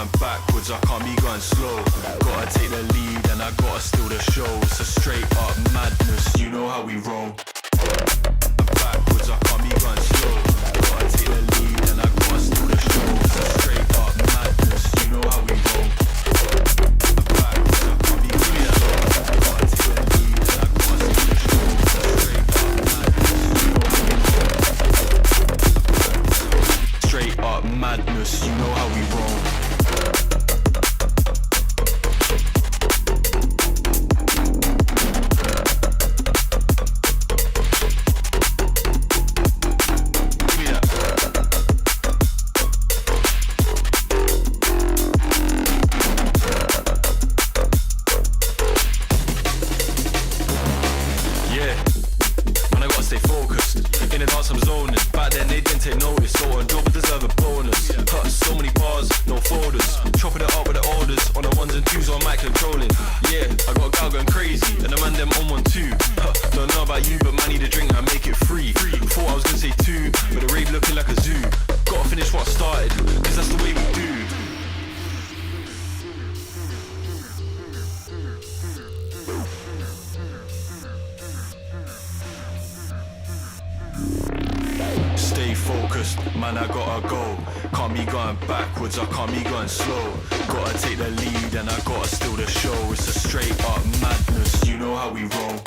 going backwards, I can't be going slow. Gotta take the lead and I gotta steal the show. It's a straight up madness, you know how we roll. Backwards, I can't be going slow. Gotta take the lead and I gotta steal the show. It's a straight up madness, you know how we roll. Backwards, I can't be going slow. Gotta take the lead and I gotta steal the show. It's a straight up madness, you know how we roll. Straight up madness, you know how we roll. Man, I gotta go. Can't be going backwards, I can't be going slow. Gotta take the lead and I gotta steal the show. It's a straight up madness, you know how we roll.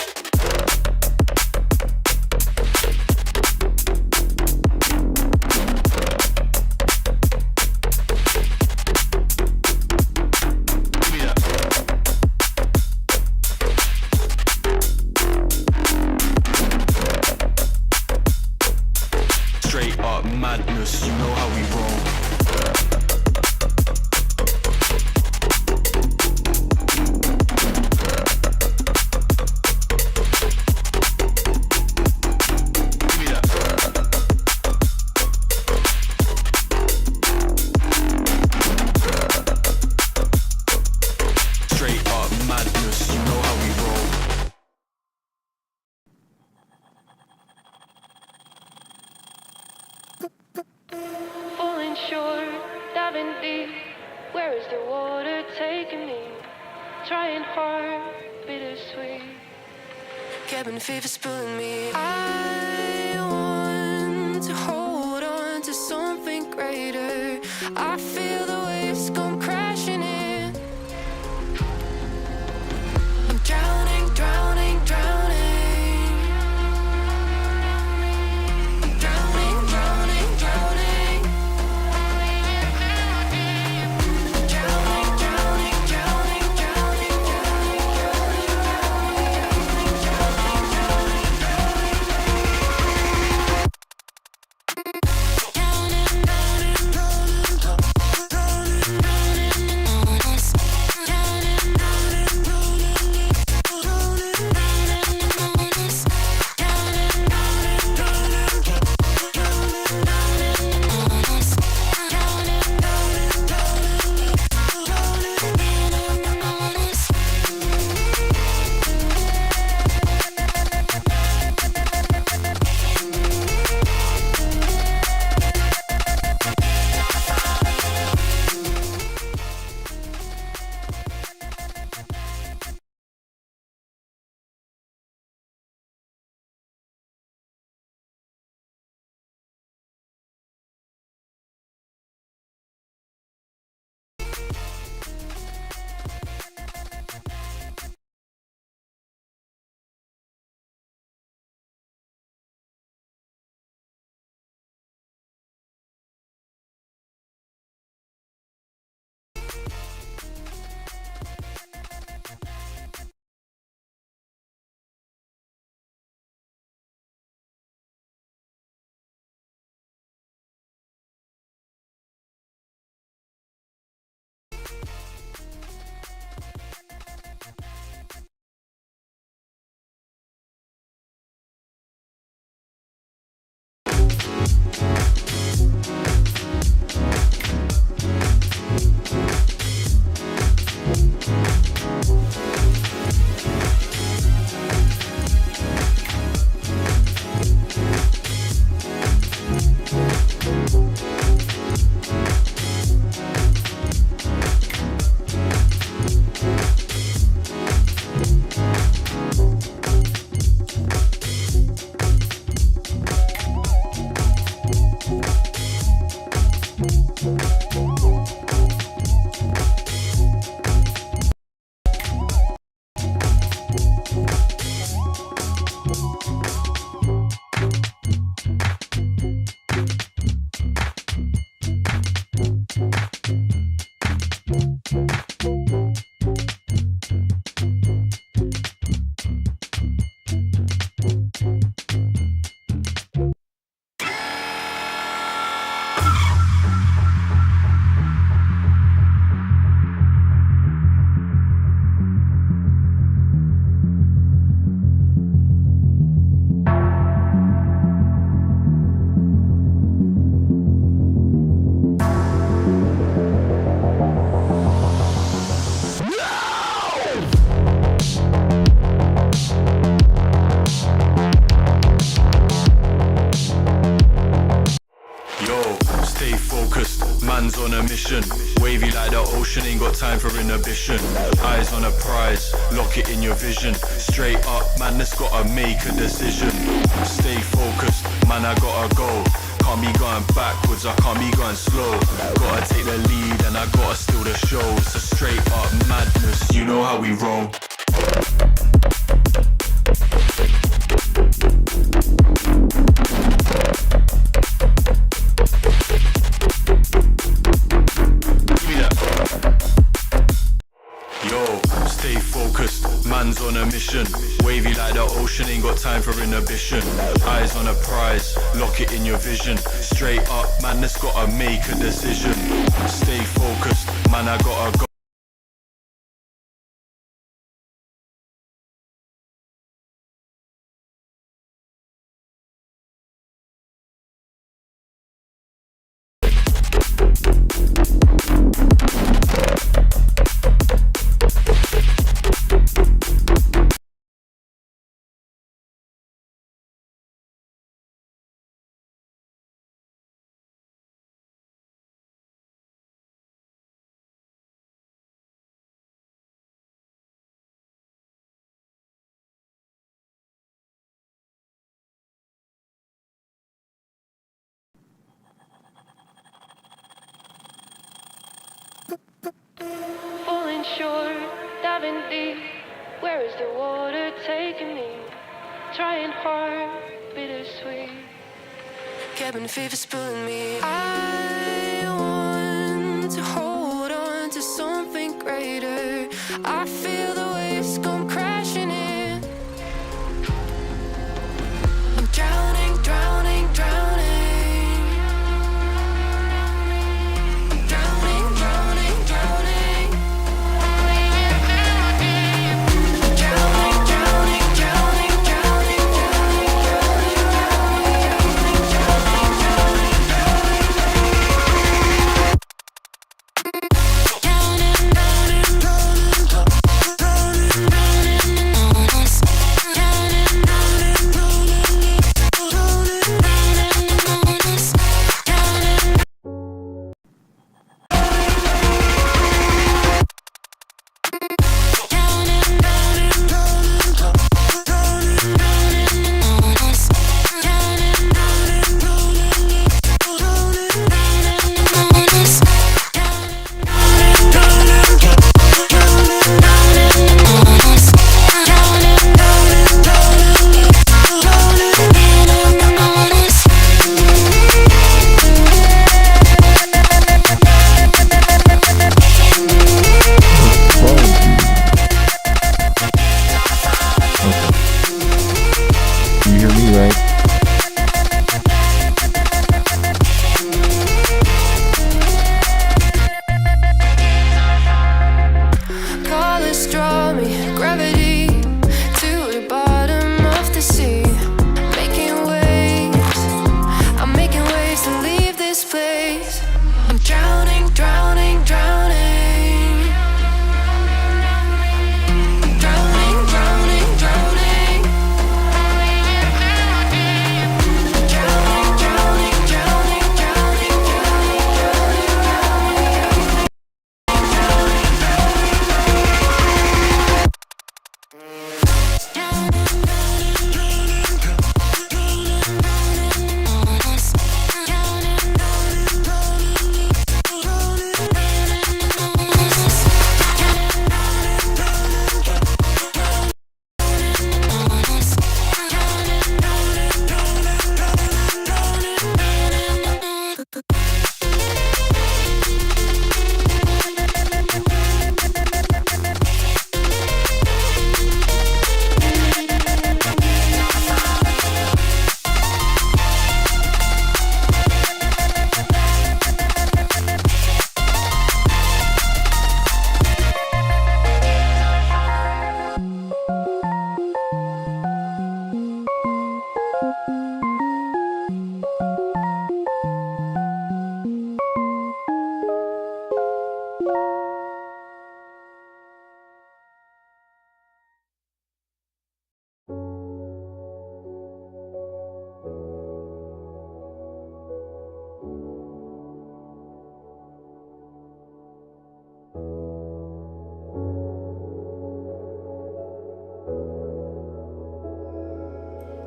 Madness, you know how we roll. Straight up madness, you know how we roll. Falling short, diving deep. Where is the water taking me? Trying hard, bittersweet. Cabin fever's pulling me. I want to hold on to something greater. I feel the waves come crashing in. I'm drowning, drowning, drowning. Wavy like the ocean, ain't got time for inhibition. Eyes on a prize, lock it in your vision. Straight up, man, that's gotta make a decision. Stay focused, man, I gotta go. Can't be going backwards, I can't be going slow. Gotta take the lead and I gotta steal the show. It's a straight up madness, you know how we roll. Stay focused, man's on a mission. Wavy like the ocean, ain't got time for inhibition. Eyes on a prize, lock it in your vision. Straight up, man, that's gotta make a decision. Stay focused, man, I gotta go. Falling short, diving deep. Where is the water taking me? Trying hard, bittersweet. Cabin fever's pulling me. I want to hold on to something greater. I feel the waves come crashing in. I'm drowning, drowning, drowning.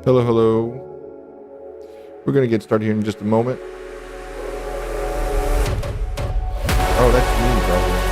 Hello, hello. We're going to get started here in just a moment. Oh, that's me, probably.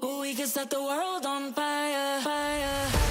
We can set the world on fire, fire.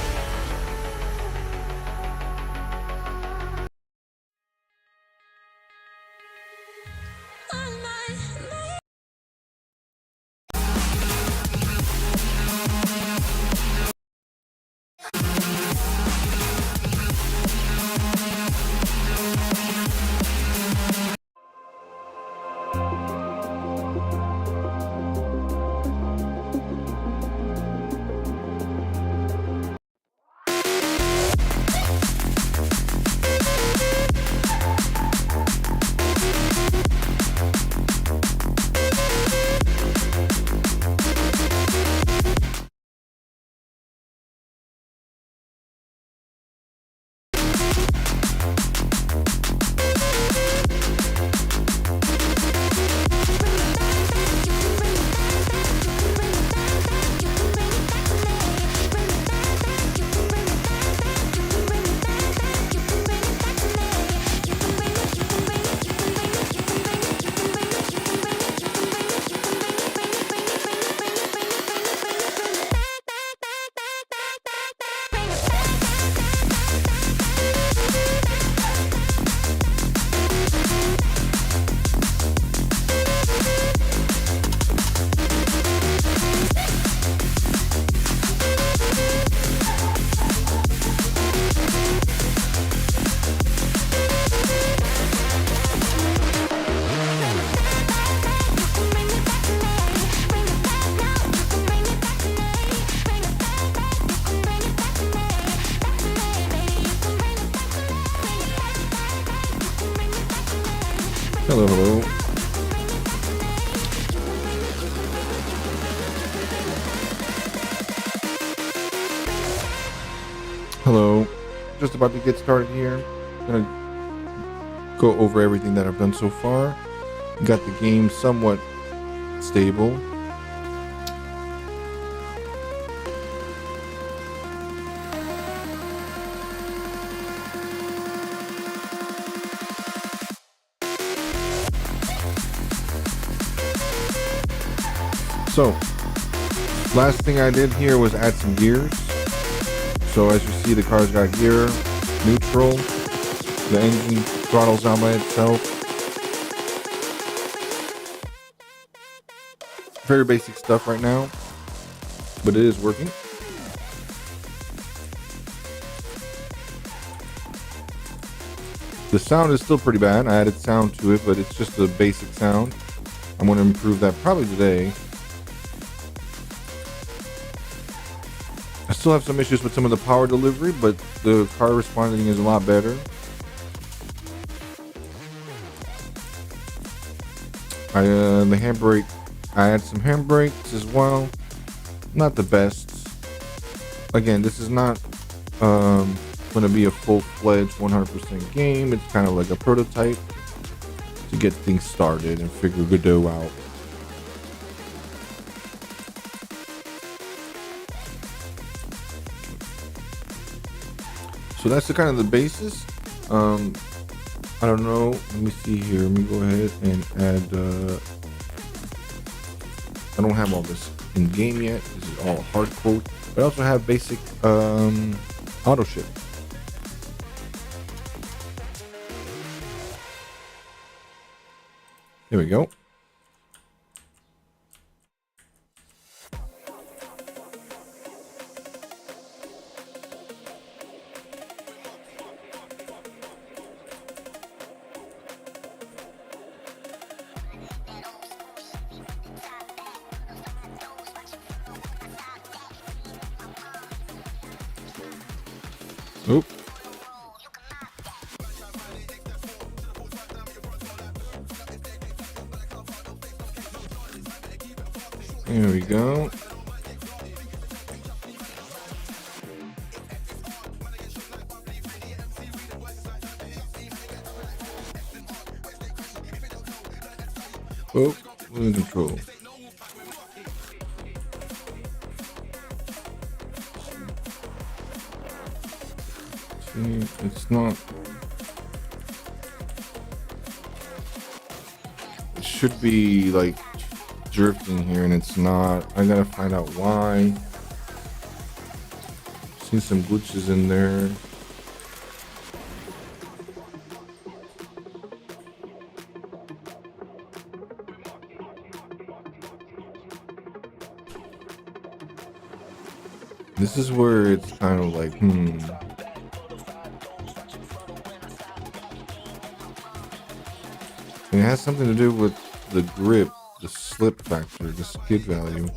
Hello, hello. Hello. Just about to get started here. Gonna go over everything that I've done so far. Got the game somewhat stable. So, last thing I did here was add some gears. So as you see, the car's got gear, neutral, the engine throttles out by itself. Very basic stuff right now, but it is working. The sound is still pretty bad. I added sound to it, but it's just a basic sound. I'm going to improve that probably today. I still have some issues with some of the power delivery, but the car responding is a lot better. The handbrake, I add some handbrakes as well. Not the best. Again, this is not going to be a full-fledged 100% game. It's kind of like a prototype to get things started and figure Godot out. So that's the kind of the basis. I don't know. Let me see here. Let me go ahead and add. I don't have all this in game yet. This is all hard code. But I also have basic auto shift. There we go. Oop. There we go. Oh, losing control. See, it's not. It should be like drifting here, and it's not. I gotta find out why. Seen some glitches in there. This is where it's kind of like, And it has something to do with the grip, the slip factor, the skid value.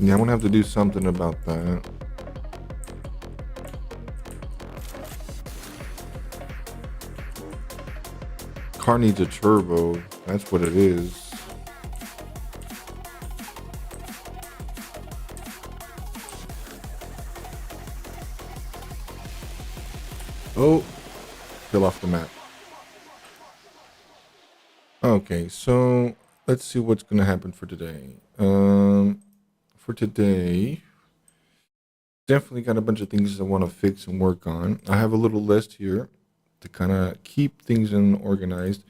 Yeah, I'm gonna have to do something about that. Car needs a turbo. That's what it is. Oh, fell off the map. Okay, so let's see what's gonna happen for today. For today, definitely got a bunch of things I want to fix and work on. I have a little list here to kind of keep things organized.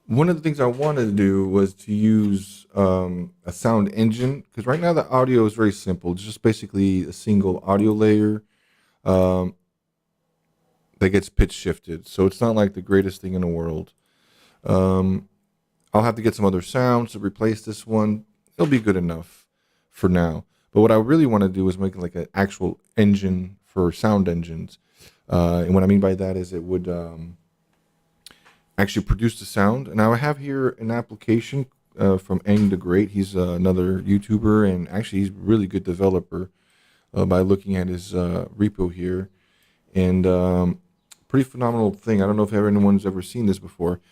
One of the things I wanted to do was to use a sound engine, because right now the audio is very simple. It's just basically a single audio layer that gets pitch shifted. So it's not like the greatest thing in the world. I'll have to get some other sounds to replace this one. It'll be good enough for now. But what I really want to do is make like an actual engine for sound engines. And what I mean by that is it would actually produce the sound. And I have here an application from Eng the Great. He's another YouTuber, and actually he's a really good developer by looking at his repo here. And pretty phenomenal thing. I don't know if anyone's ever seen this before.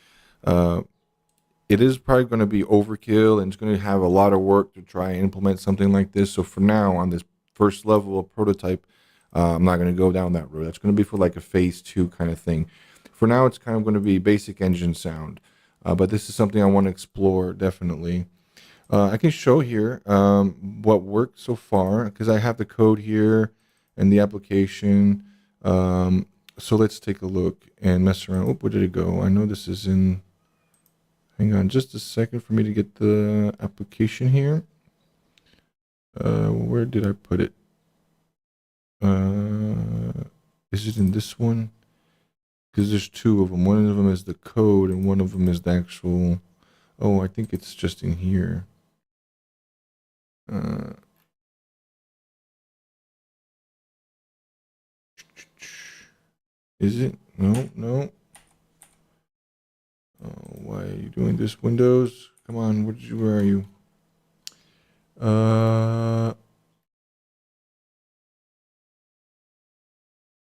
It is probably going to be overkill, and it's going to have a lot of work to try and implement something like this. So for now, on this first level of prototype, I'm not going to go down that road. That's going to be for like a phase 2 kind of thing. For now, it's kind of going to be basic engine sound, but this is something I want to explore definitely. I can show here what worked so far because I have the code here and the application. So let's take a look and mess around. Oh, where did it go? I know this is in. Hang on just a second for me to get the application here. Where did I put it? Is it in this one? Because there's two of them. One of them is the code and one of them is the actual. Oh, I think it's just in here. Is it? No. Oh, why are you doing this, Windows? Come on, where are you? I'm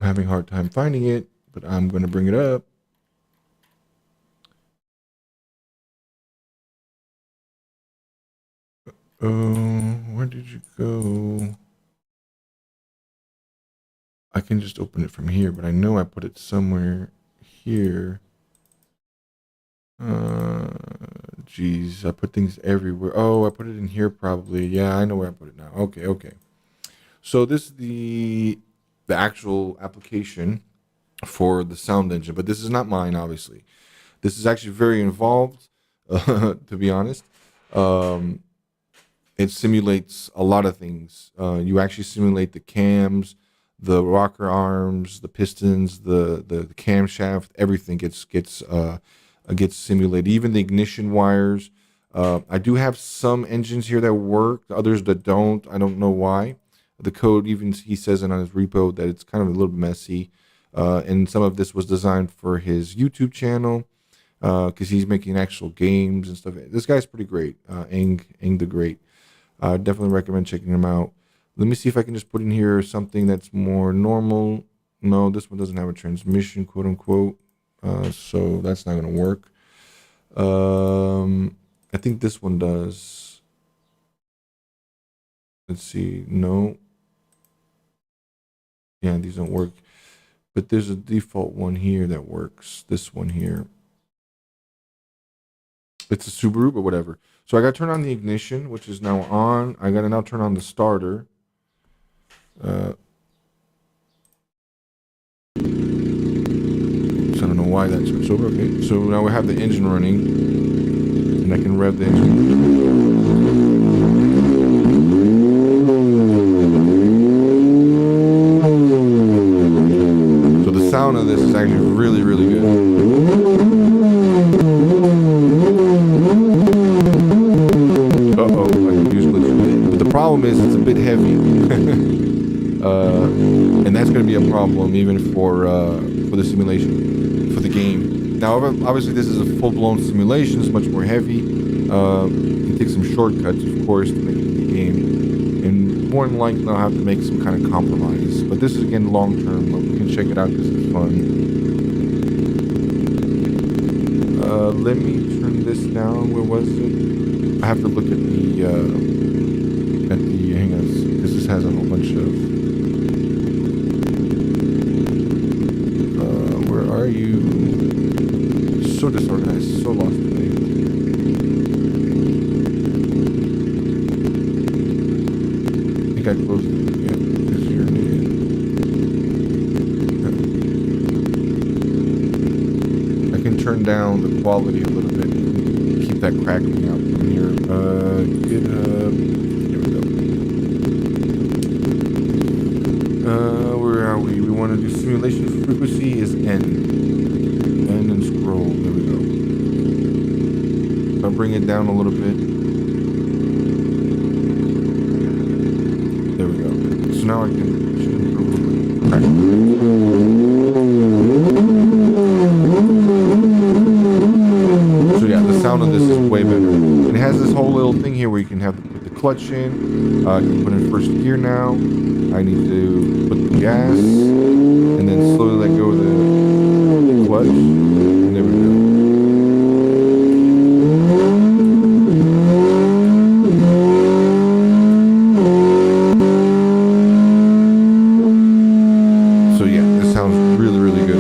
having a hard time finding it, but I'm going to bring it up. Where did you go? I can just open it from here, but I know I put it somewhere here. Geez, I put things everywhere. Oh, I put it in here probably. Yeah, I know where I put it now. Okay. So this is the actual application for the sound engine, but this is not mine, obviously. This is actually very involved, to be honest. It simulates a lot of things. You actually simulate the cams, the rocker arms, the pistons, the camshaft. Everything gets simulated. Even the ignition wires. I do have some engines here that work, others that don't. I don't know why. The code, even he says it on his repo that it's kind of a little messy. And some of this was designed for his YouTube channel because he's making actual games and stuff. This guy's pretty great, Eng the Great. I definitely recommend checking him out. Let me see if I can just put in here something that's more normal. No, this one doesn't have a transmission, quote unquote. So that's not going to work. I think this one does. Let's see. No. Yeah, these don't work. But there's a default one here that works. This one here. It's a Subaru, but whatever. So I got to turn on the ignition, which is now on. I got to now turn on the starter. So I don't know why that switched over. Okay, so now we have the engine running, and I can rev the engine. So the sound of this is actually really, really good. Uh-oh, I can use glitch. But the problem is it's a bit heavy. And that's going to be a problem even for the simulation, for the game. Now, obviously, this is a full-blown simulation. It's much more heavy. You can take some shortcuts, of course, to make it in the game. And more than likely, I'll have to make some kind of compromise. But this is, again, long-term. We can check it out because it's fun. Let me turn this down. Where was it? I have to look at the hang on, because this has a whole bunch of. Where are you? So disorganized, so lost today. I think I closed it again because you're an idiot. I can turn down the quality a little bit and keep that crackling out from here. GitHub. Here we go. Where are we? We want to do simulation frequency is N. N and scroll. There we go. I'll bring it down a little bit. There we go. So now I can. So yeah, the sound of this is way better. It has this whole little thing here where you can have to put the clutch in. I can put in first gear now. I need to put the gas and then slowly let go of the clutch. And there we go. So yeah, this sounds really, really good.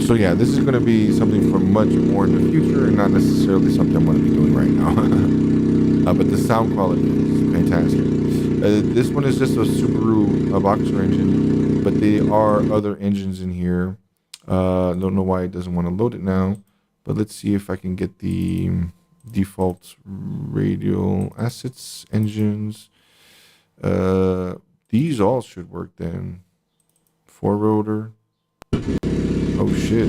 So yeah, this is going to be something for much more in the future and not necessarily something I'm going to be doing right now. But the sound quality is fantastic. This one is just a Subaru Boxer engine, but there are other engines in here. Don't know why it doesn't want to load it now, but let's see if I can get the default radial assets engines. These all should work then. 4-rotor. Oh shit.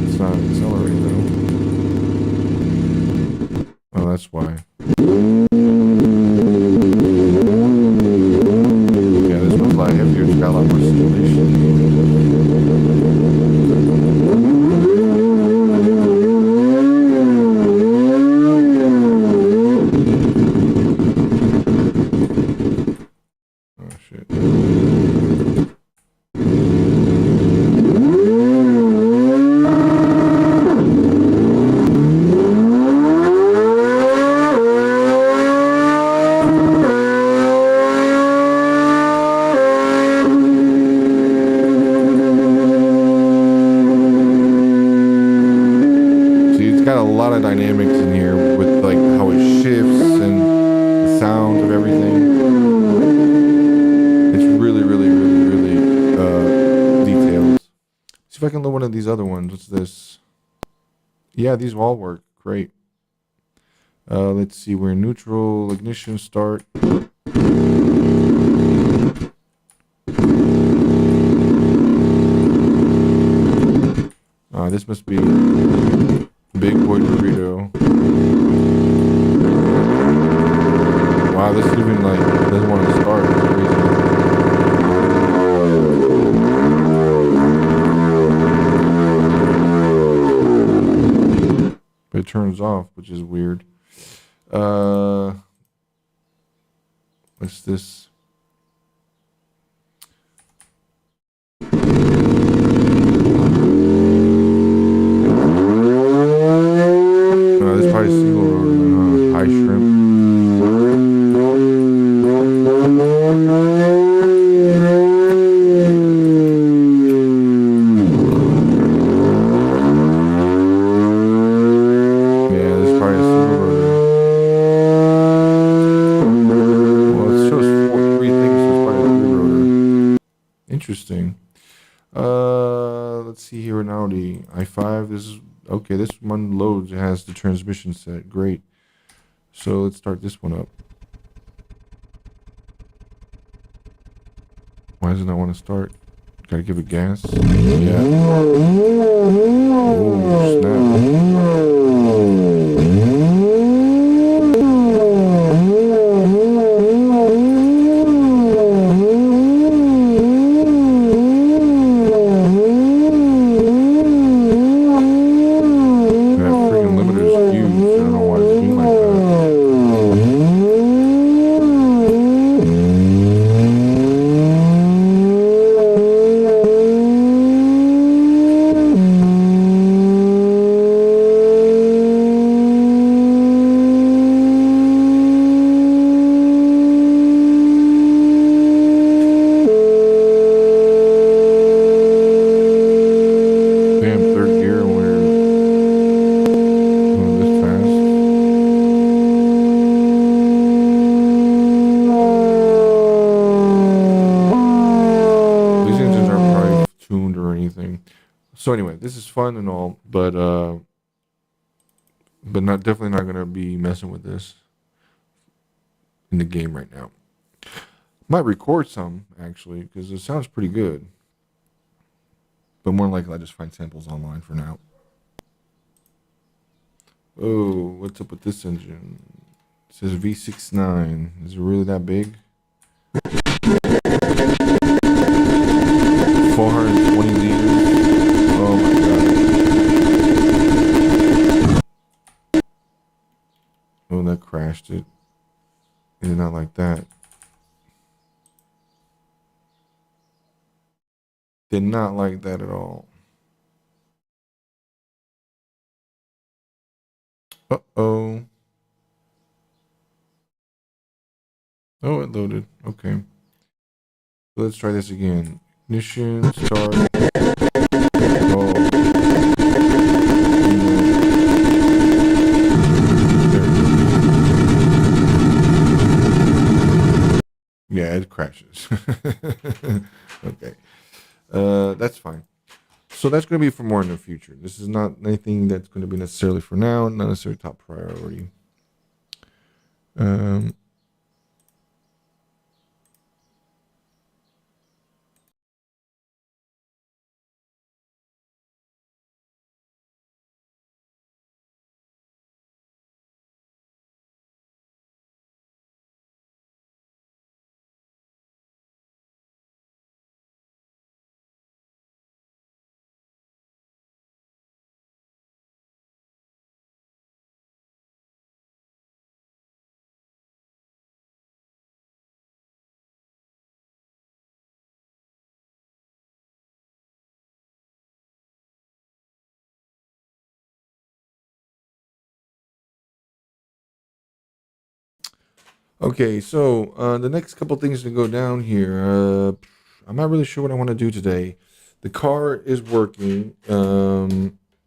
It's not accelerating though. Oh, that's why. Yeah, this one's a lot heavier. It's got a lot more stimulation. Dynamics in here with like how it shifts and the sound of everything. It's really detailed. See if I can load one of these other ones. What's this? Yeah, these all work great. Let's see, we're in neutral, ignition, start. This must be Big Boy Burrito. Wow, this even like doesn't want to start for some reason. But it turns off, which is weird. What's this? Probably single rotor, high shrimp. Yeah, this is probably a single rotor. Well, it shows three things, so it's probably a 3-rotor. Interesting. Let's see here, an Audi i5. This is okay, this one loads. It has the transmission set. Great. So let's start this one up. Why does it not want to start? Gotta give it gas. Yeah. Oh, snap. everything. So anyway, this is fun and all, but not definitely not gonna be messing with this in the game right now. Might record some actually because it sounds pretty good, but more likely I just find samples online for now. Oh, what's up with this engine? It says V69. Is it really that big? 420 liters. Oh my god. Oh, that crashed it. It's not like that. Did not like that at all. Uh-oh. Oh, it loaded. Okay. Let's try this again. Ignition, start. Oh. Yeah, it crashes. Okay. That's fine. So that's going to be for more in the future. This is not anything that's going to be necessarily for now, not necessarily top priority. Um, okay, so the next couple things to go down here. I'm not really sure what I want to do today. The car is working.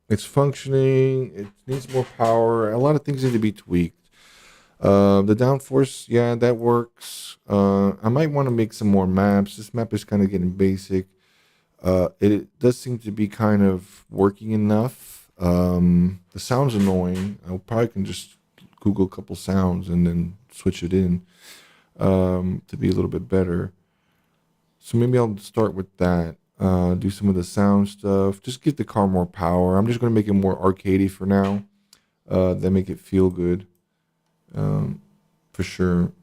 It's functioning. It needs more power. A lot of things need to be tweaked. The downforce, yeah, that works. I might want to make some more maps. This map is kind of getting basic. It does seem to be kind of working enough. The sound's annoying. I probably can just Google a couple sounds and then switch it in to be a little bit better. So maybe I'll start with that. Do some of the sound stuff. Just give the car more power. I'm just going to make it more arcadey for now. That make it feel good, um, for sure.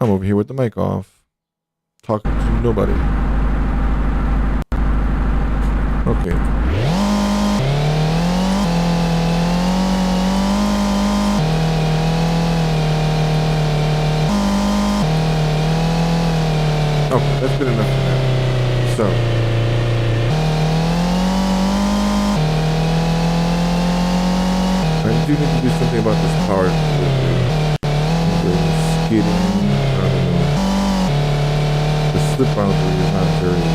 I'm over here with the mic off, talking to nobody. Okay. Okay, that's good enough for now. So, I do need to do something about this power delivery. The skidding, I don't know. The slip boundary is not very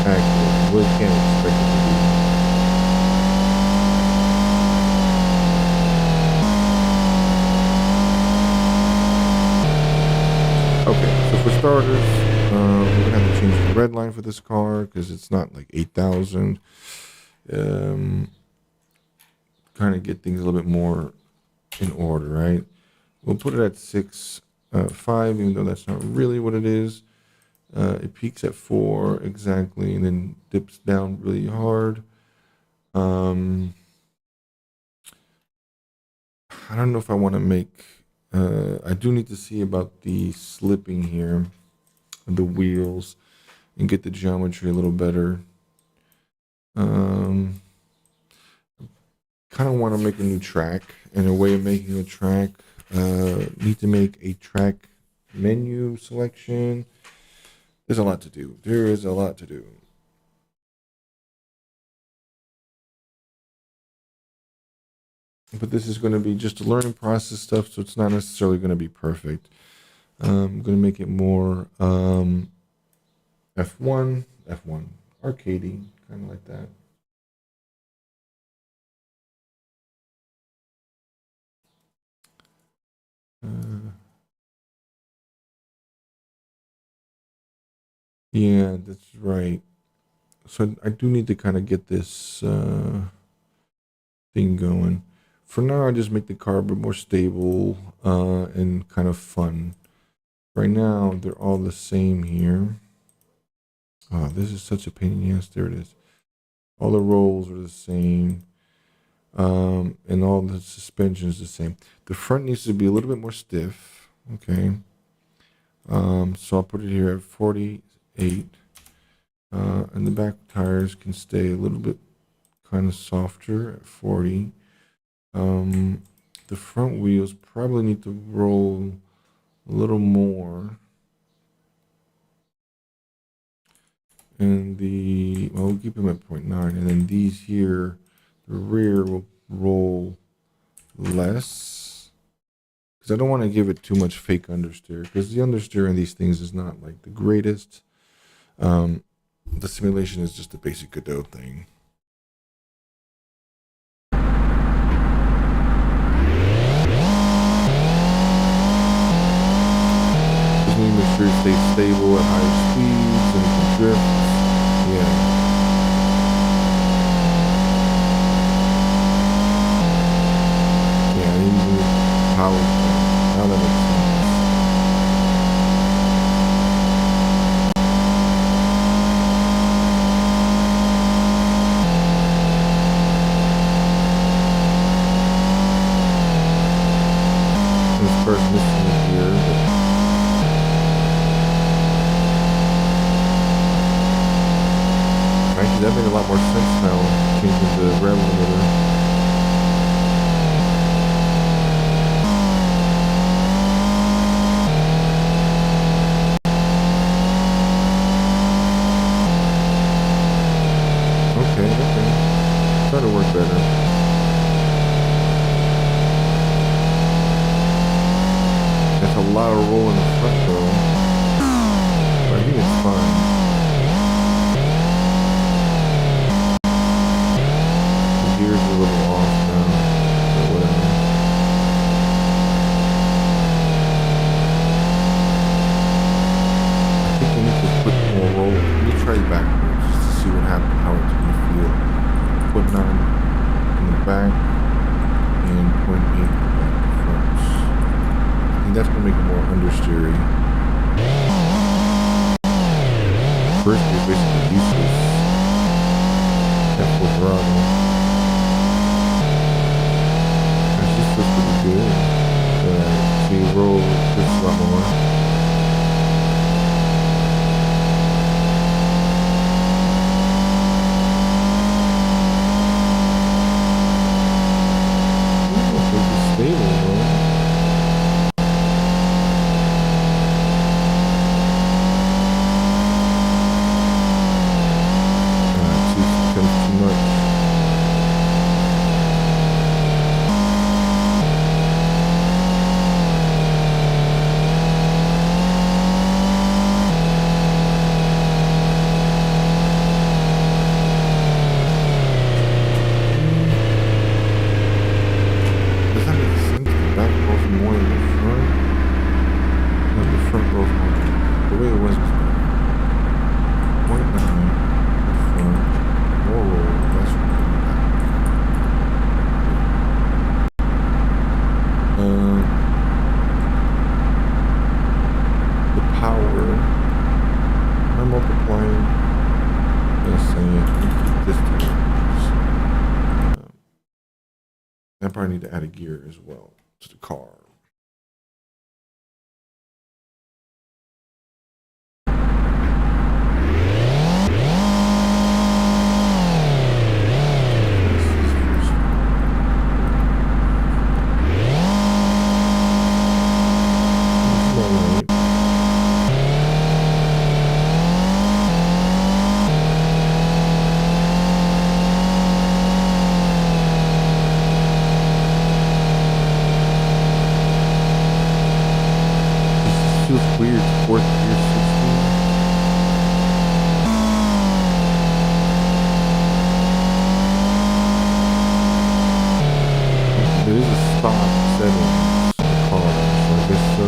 accurate. You really can't expect it to be. Okay, so for starters, we're gonna have to change the red line for this car because it's not like 8,000. Kind of get things a little bit more in order, right? We'll put it at 6.5, even though that's not really what it is. It peaks at 4 exactly, and then dips down really hard. I don't know if I want to make. I do need to see about the slipping here, the wheels, and get the geometry a little better. Kind of want to make a new track, and a way of making a track, need to make a track menu selection. There's a lot to do. There is a lot to do. But this is going to be just a learning process stuff, so it's not necessarily going to be perfect. I'm going to make it more F1, arcadey, kind of like that. Yeah, that's right. So I do need to kind of get this thing going. For now, I just make the car a bit more stable and kind of fun. Right now, they're all the same here. Oh, this is such a pain in the ass. There it is. All the rolls are the same. And all the suspension is the same. The front needs to be a little bit more stiff. Okay. So I'll put it here at 48. And the back tires can stay a little bit kind of softer at 40. The front wheels probably need to roll a little more. And we'll keep them at 0.9. And then these here, the rear will roll less. Because I don't want to give it too much fake understeer. Because the understeer in these things is not like the greatest. The simulation is just a basic Godot thing. Just need to make sure it stays stable at higher speeds and it can drift. Yeah. Yeah, I need to do power. Now that makes sense. First missing it here, but actually that made a lot more sense now, changing the rev limiter. Okay. That'll work better. A lot of roll in the front though, but I think it's fine. The gears are a little off now, or whatever. I think we need to put more roll. Let me try it backwards just to see what happened, how it's going to feel. 0.9 in the back and 0.8 in the back front. That's gonna make it more understeery. First gear is basically useless at full throttle. Actually, this feels pretty good. So you roll this multiplying. Yes, I need to keep this together. I probably need to add a gear as well to the car. Feels weird. Fourth gear 16. There is a stop setting for the car, so I guess so.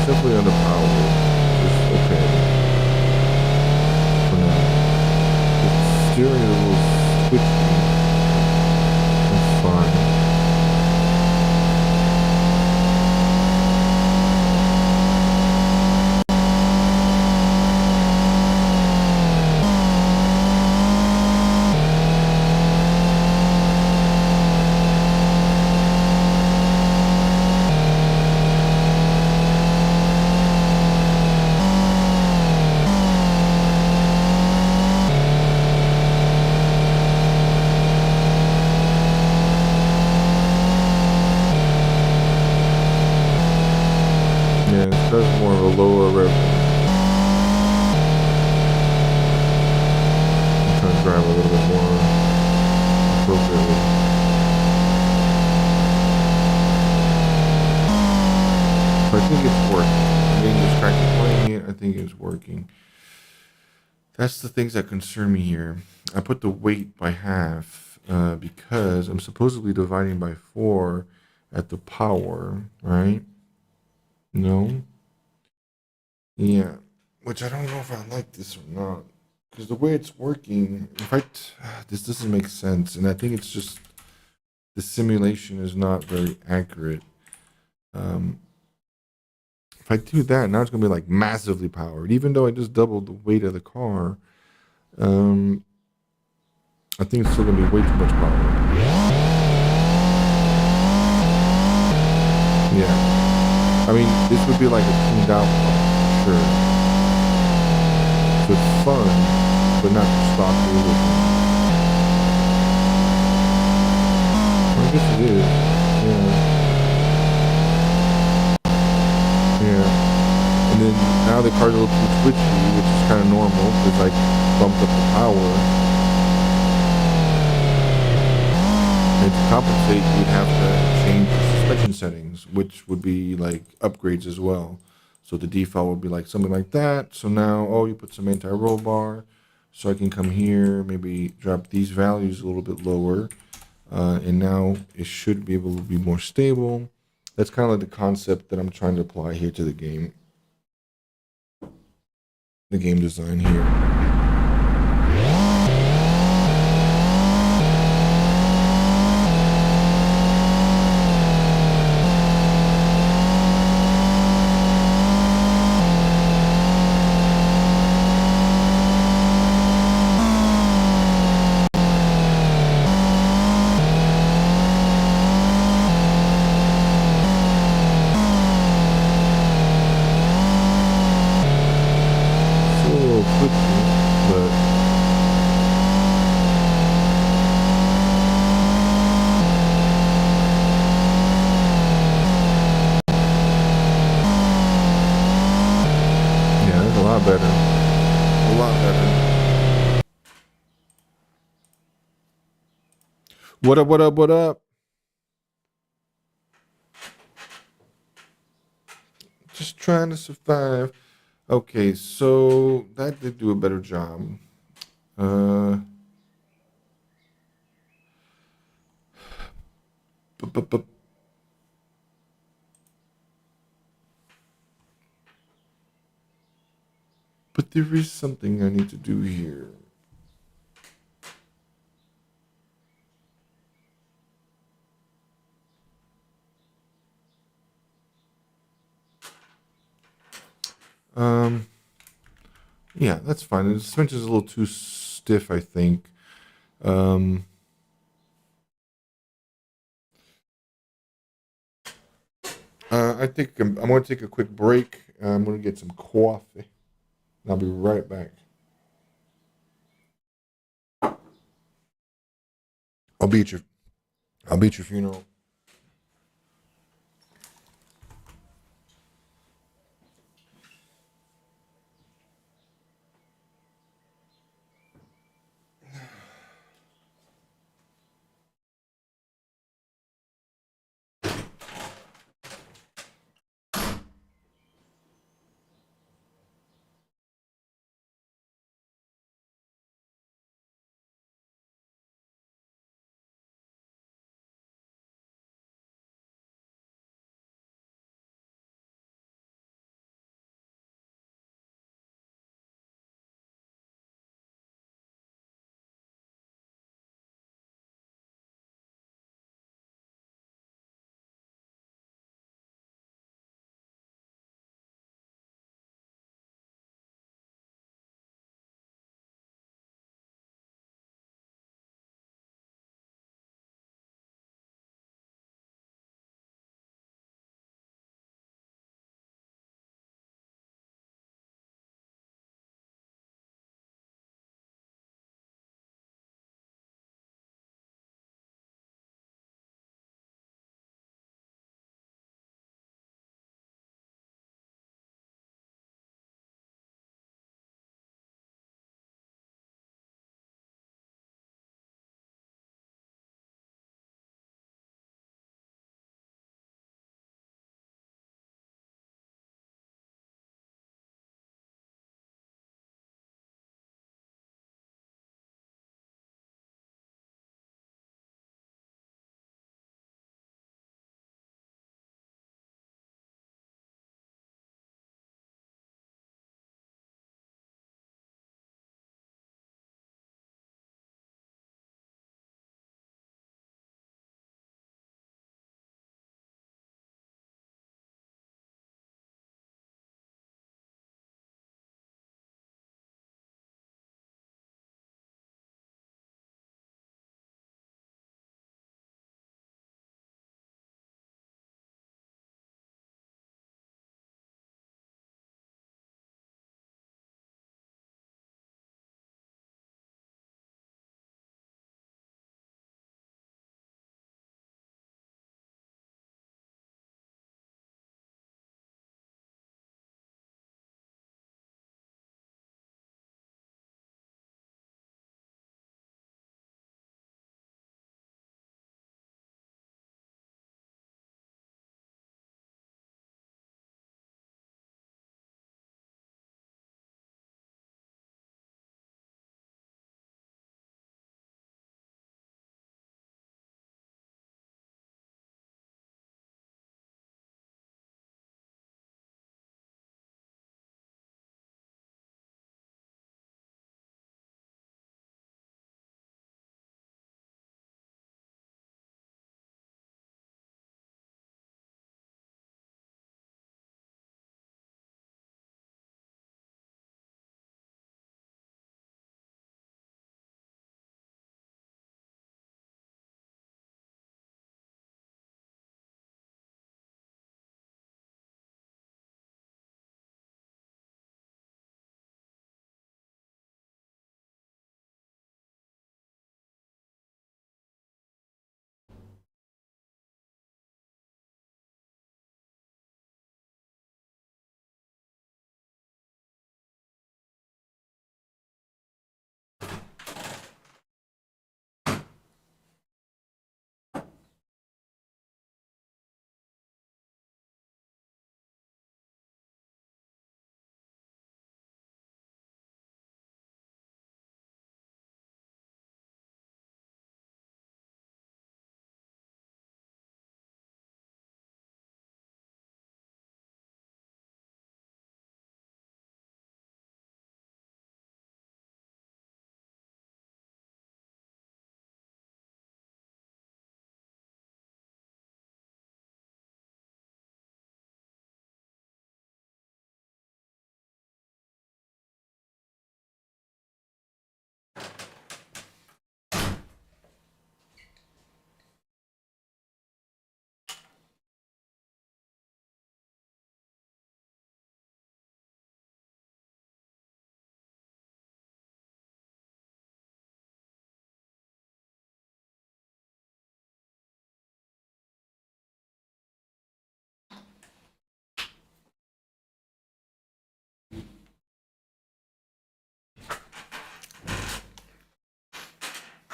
Simply under power, just okay for now. The steering is a little switchy. That's fine. That's more of a lower revenue. I'm trying to drive a little bit more appropriately. So I think it's working. I'm getting distracted playing it. I think it's working. That's the things that concern me here. I put the weight by half because I'm supposedly dividing by 4 at the power, right? No? Yeah, which I don't know if I like this or not, because the way it's working, this doesn't make sense, and I think it's just the simulation is not very accurate. If I do that, now it's gonna be like massively powered, even though I just doubled the weight of the car. I think it's still gonna be way too much power. Yeah, I mean, this would be like a tuned out car. Sure. So it's fun, but not the stock realism. I guess it is. Yeah. Yeah. And then now the car's a little too twitchy, which is kind of normal because I bumped up the power. And to compensate, you'd have to change the suspension settings, which would be like upgrades as well. So the default would be like something like that. So now, you put some anti-roll bar. So I can come here, maybe drop these values a little bit lower. And now it should be able to be more stable. That's kind of like the concept that I'm trying to apply here to the game. The game design here. lot better. A lot better. What up, what up, what up? Just trying to survive. Okay, so that did do a better job. Uh, but there is something I need to do here. Um, yeah, that's fine. The suspension is a little too stiff, I think. Um, I think I'm going to take a quick break. I'm going to get some coffee. I'll be right back. I'll be at your funeral.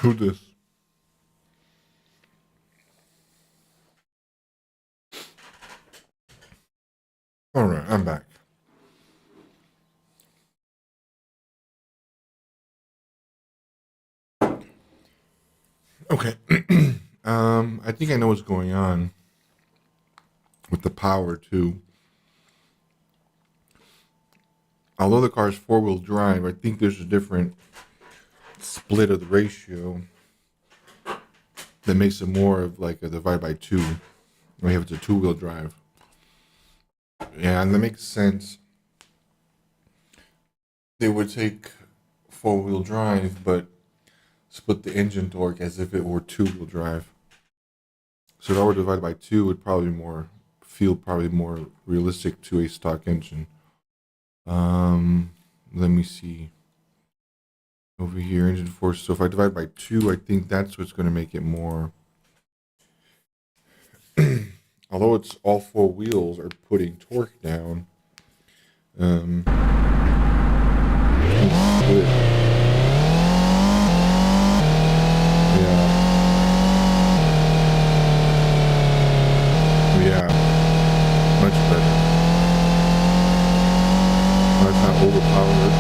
Who this? All right, I'm back. Okay. I think I know what's going on with the power too. Although the car is four-wheel drive, I think there's a different split of the ratio that makes it more of like a divide by two. We have it's a two-wheel drive. Yeah, and that makes sense. They would take four-wheel drive, but split the engine torque as if it were two-wheel drive. So if I were divided by two, it would probably feel more realistic to a stock engine. Let me see. Over here, engine force. So if I divide by two, I think that's what's going to make it more. Although it's all four wheels are putting torque down. Yeah, much better. It's not overpowered.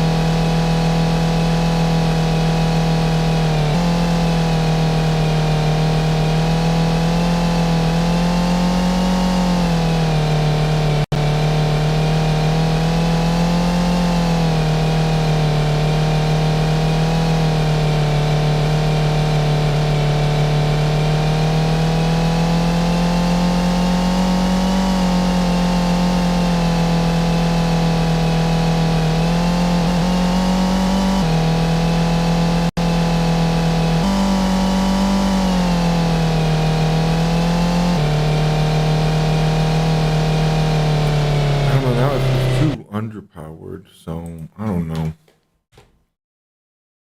I don't know, now it's too underpowered, so I don't know.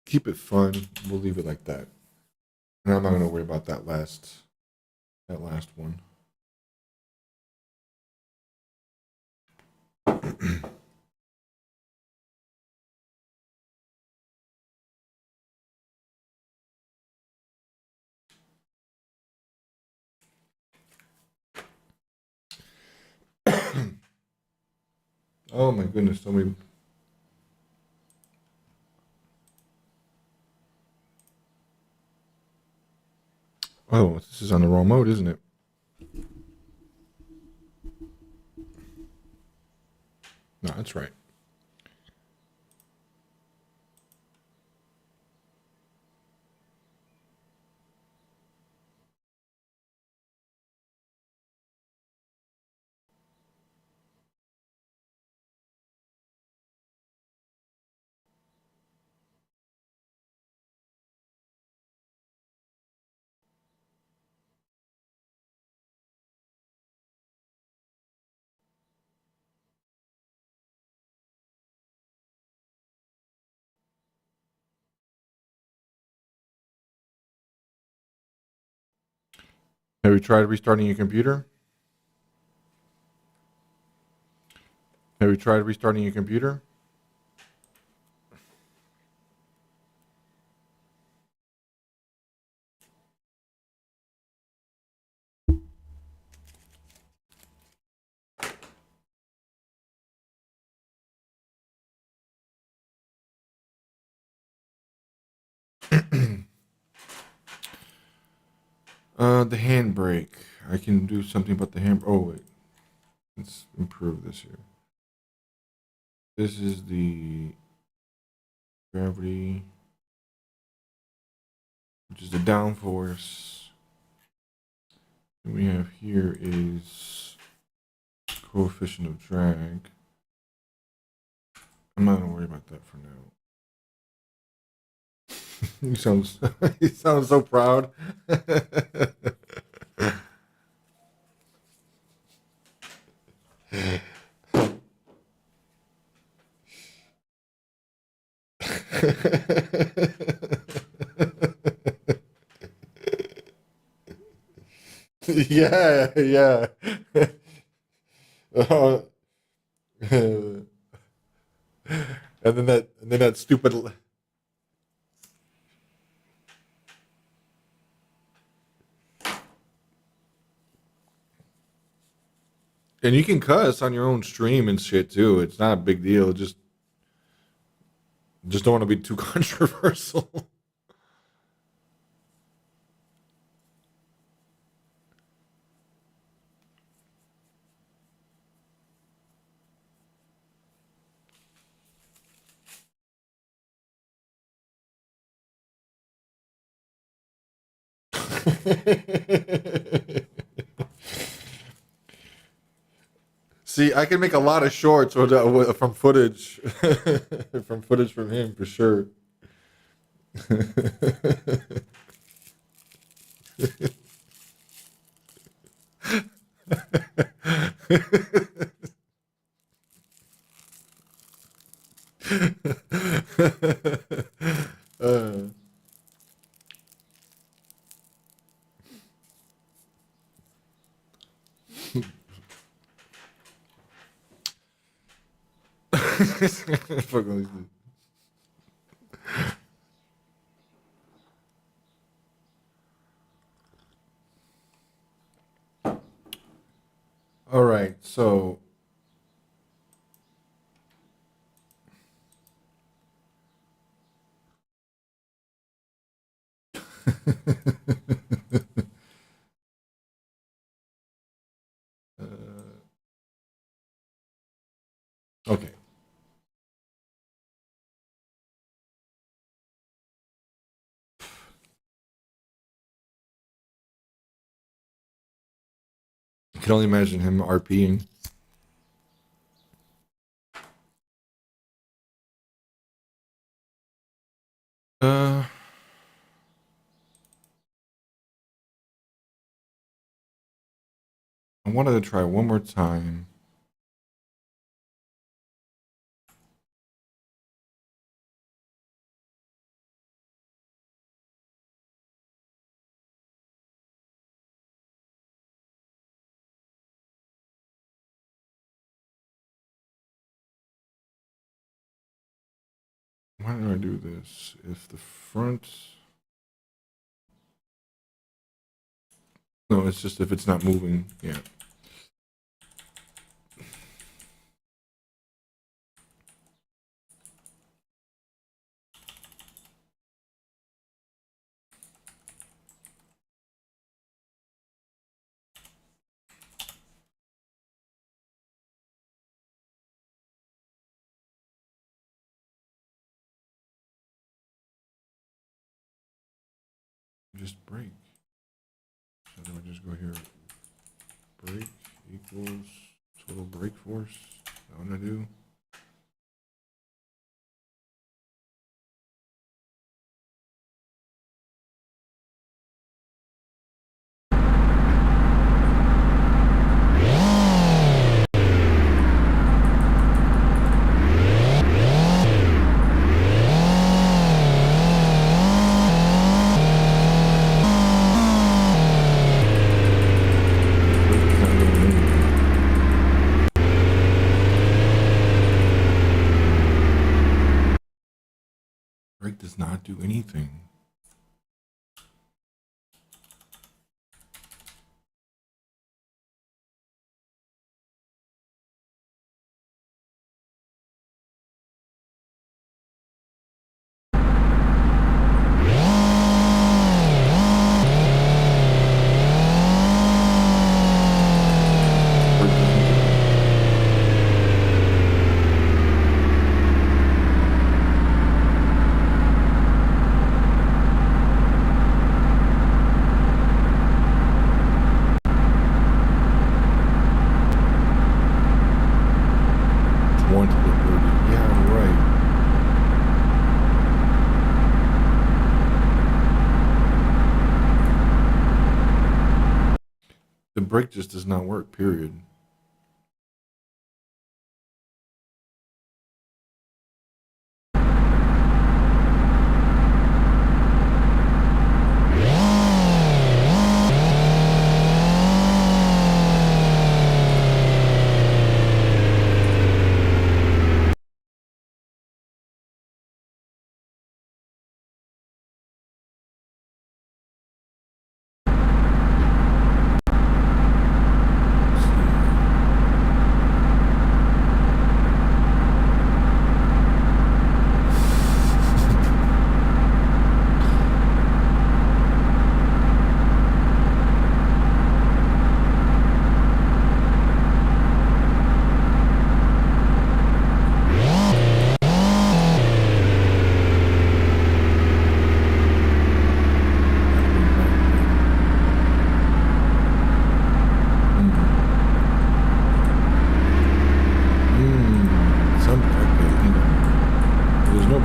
Keep it fun. We'll leave it like that. And I'm not gonna worry about that last one. Oh my goodness, so many. Oh, this is on the wrong mode, isn't it? No, that's right. Have you tried restarting your computer? Have you tried restarting your computer? The handbrake. I can do something about the hand. Oh wait, let's improve this here. This is the gravity, which is the downforce. And we have here is coefficient of drag. I'm not gonna worry about that for now. you sound you sound so proud. yeah, yeah. Uh, and then that stupid. And you can cuss on your own stream and shit too. It's not a big deal. Just don't want to be too controversial. See, I can make a lot of shorts from footage, from footage from him for sure. uh. All right, so okay. I can only imagine him RPing. Uh, I wanted to try one more time. Why do I do this? If the front... No, it's just if it's not moving. Yeah. Just break. So do I just go here? Break equals total break force. Is that what I do? Break does not do anything. The brake just does not work, period.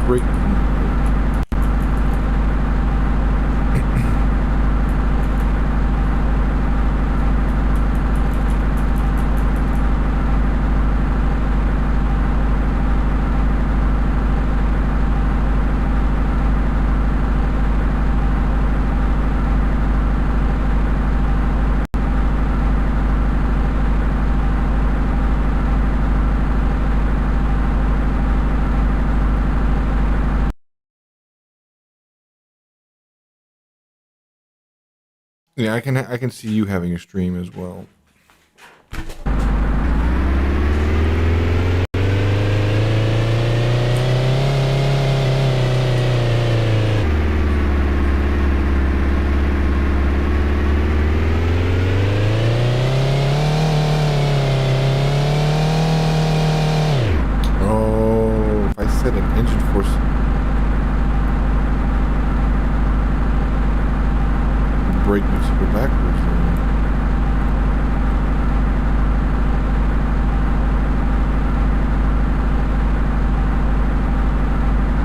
brake clean, right? Yeah, I can see you having a stream as well. Oh, if I set an engine force, the brake makes it go backwards. Then.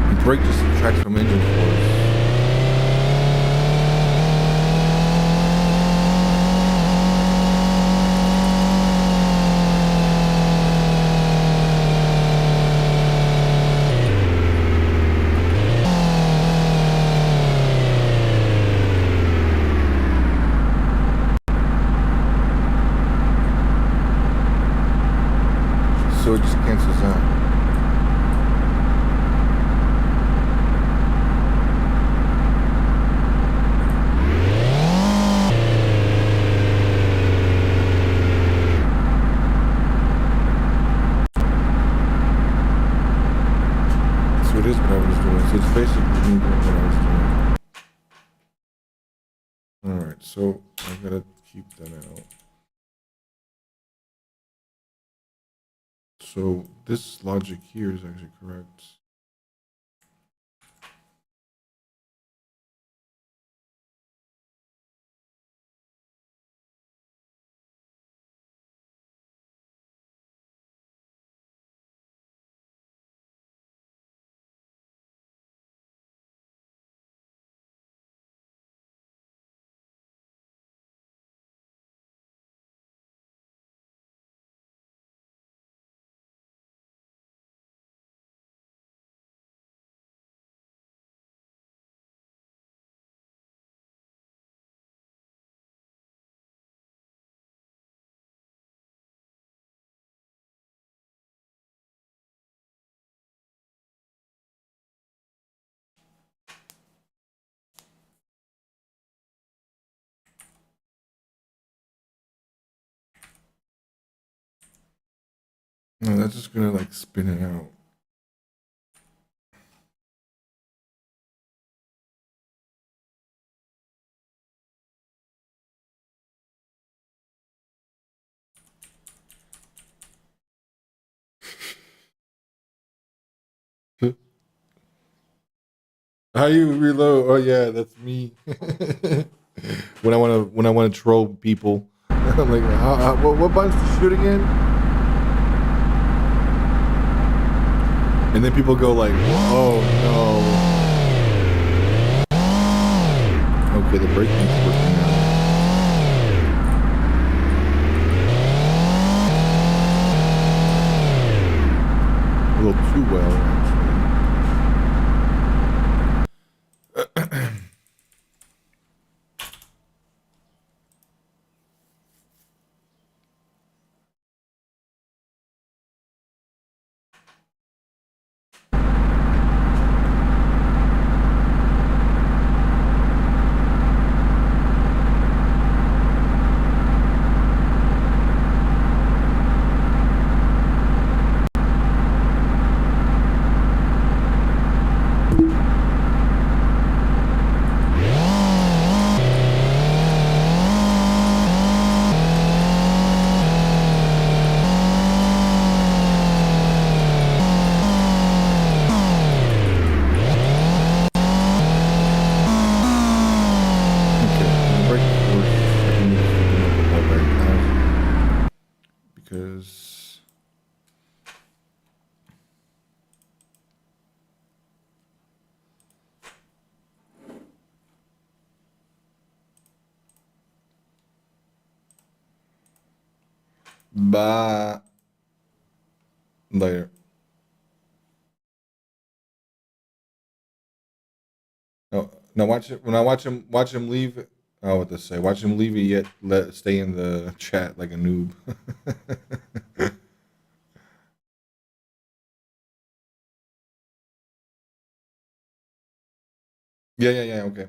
The brake just subtracts from engine force. So it just cancels out. So it is what I was doing. So it's basically me doing what I was doing. Alright, so I gotta keep that out. So this logic here is actually correct. No, that's just gonna like spin it out. How you reload? Oh yeah, that's me. when I wanna troll people, I'm like, what buttons to shoot again? And then people go like, oh no. Okay, the braking's working now. A little too well, actually. Bye. Later. No, no. Watch it when I watch him leave. Oh, what to say? Watch him leave it yet let stay in the chat like a noob. Yeah, yeah, yeah. Okay.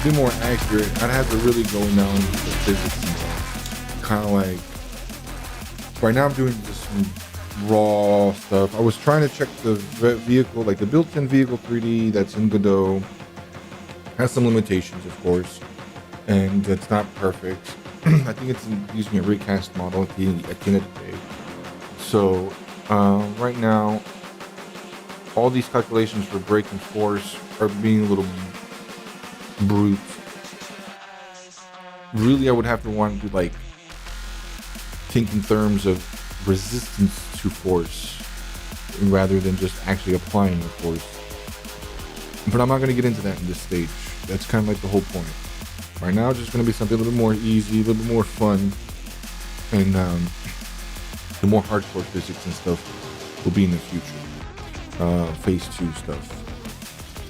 Be more accurate. I'd have to really go down to the physics and kind of like. Right now, I'm doing just some raw stuff. I was trying to check the vehicle, like the built-in vehicle 3D that's in Godot. Has some limitations, of course, and it's not perfect. I think it's using a recast model at the end of the day. So right now, all these calculations for brake and force are being a little brute. Really, I would have to want to like think in terms of resistance to force rather than just actually applying the force. But I'm not going to get into that in this stage. That's kind of like the whole point. Right now, it's just going to be something a little bit more easy, a little bit more fun, and the more hardcore physics and stuff will be in the future. Phase 2 stuff.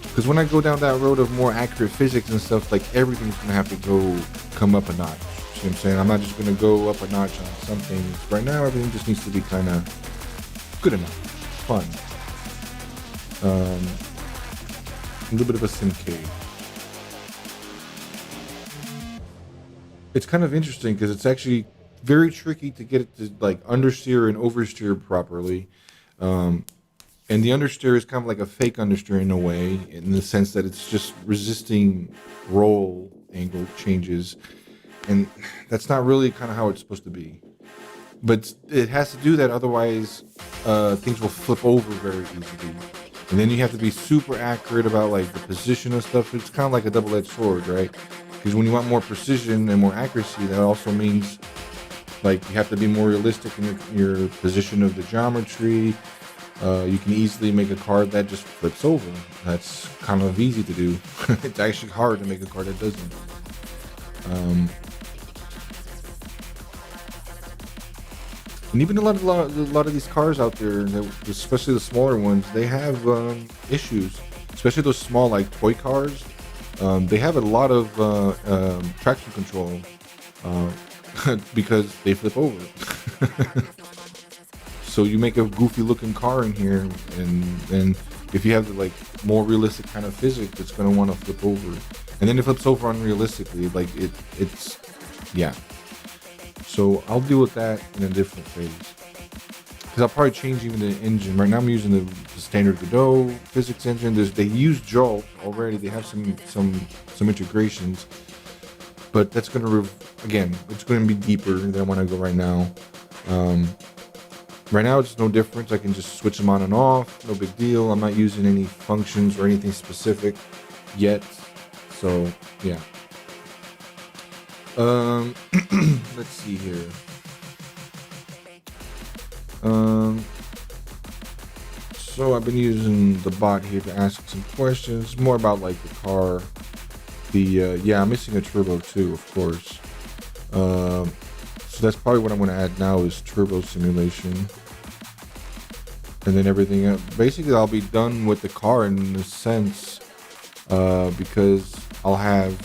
Because when I go down that road of more accurate physics and stuff, like everything's going to have to come up a notch. You know what I'm saying? I'm not just going to go up a notch on some things. Right now, everything just needs to be kind of good enough. Fun. A little bit of a simcade. It's kind of interesting because it's actually very tricky to get it to like understeer and oversteer properly. And the understeer is kind of like a fake understeer in a way, in the sense that it's just resisting roll angle changes. And that's not really kind of how it's supposed to be. But it has to do that, otherwise things will flip over very easily. And then you have to be super accurate about like the position of stuff. It's kind of like a double-edged sword, right? Because when you want more precision and more accuracy, that also means like you have to be more realistic in your position of the geometry. You can easily make a card that just flips over. That's kind of easy to do. It's actually hard to make a card that doesn't. And even a lot of these cars out there, especially the smaller ones, they have issues. especially those small like toy cars. They have a lot of traction control because they flip over. So you make a goofy looking car in here, and if you have the like more realistic kind of physics, it's gonna want to flip over, and then it flips over unrealistically. Like it's yeah. So I'll deal with that in a different phase, because I'll probably change even the engine. Right now I'm using the standard Godot physics engine. They use Jolt already. They have some integrations, but that's gonna again, it's gonna be deeper than I want to go right now. Right now it's no difference. I can just switch them on and off. No big deal. I'm not using any functions or anything specific yet. So yeah. Let's see here. So I've been using the bot here to ask some questions, more about like the car. Yeah, I'm missing a turbo too, of course. So that's probably what I'm going to add now is turbo simulation. And then everything else. Basically, I'll be done with the car in a sense, because I'll have.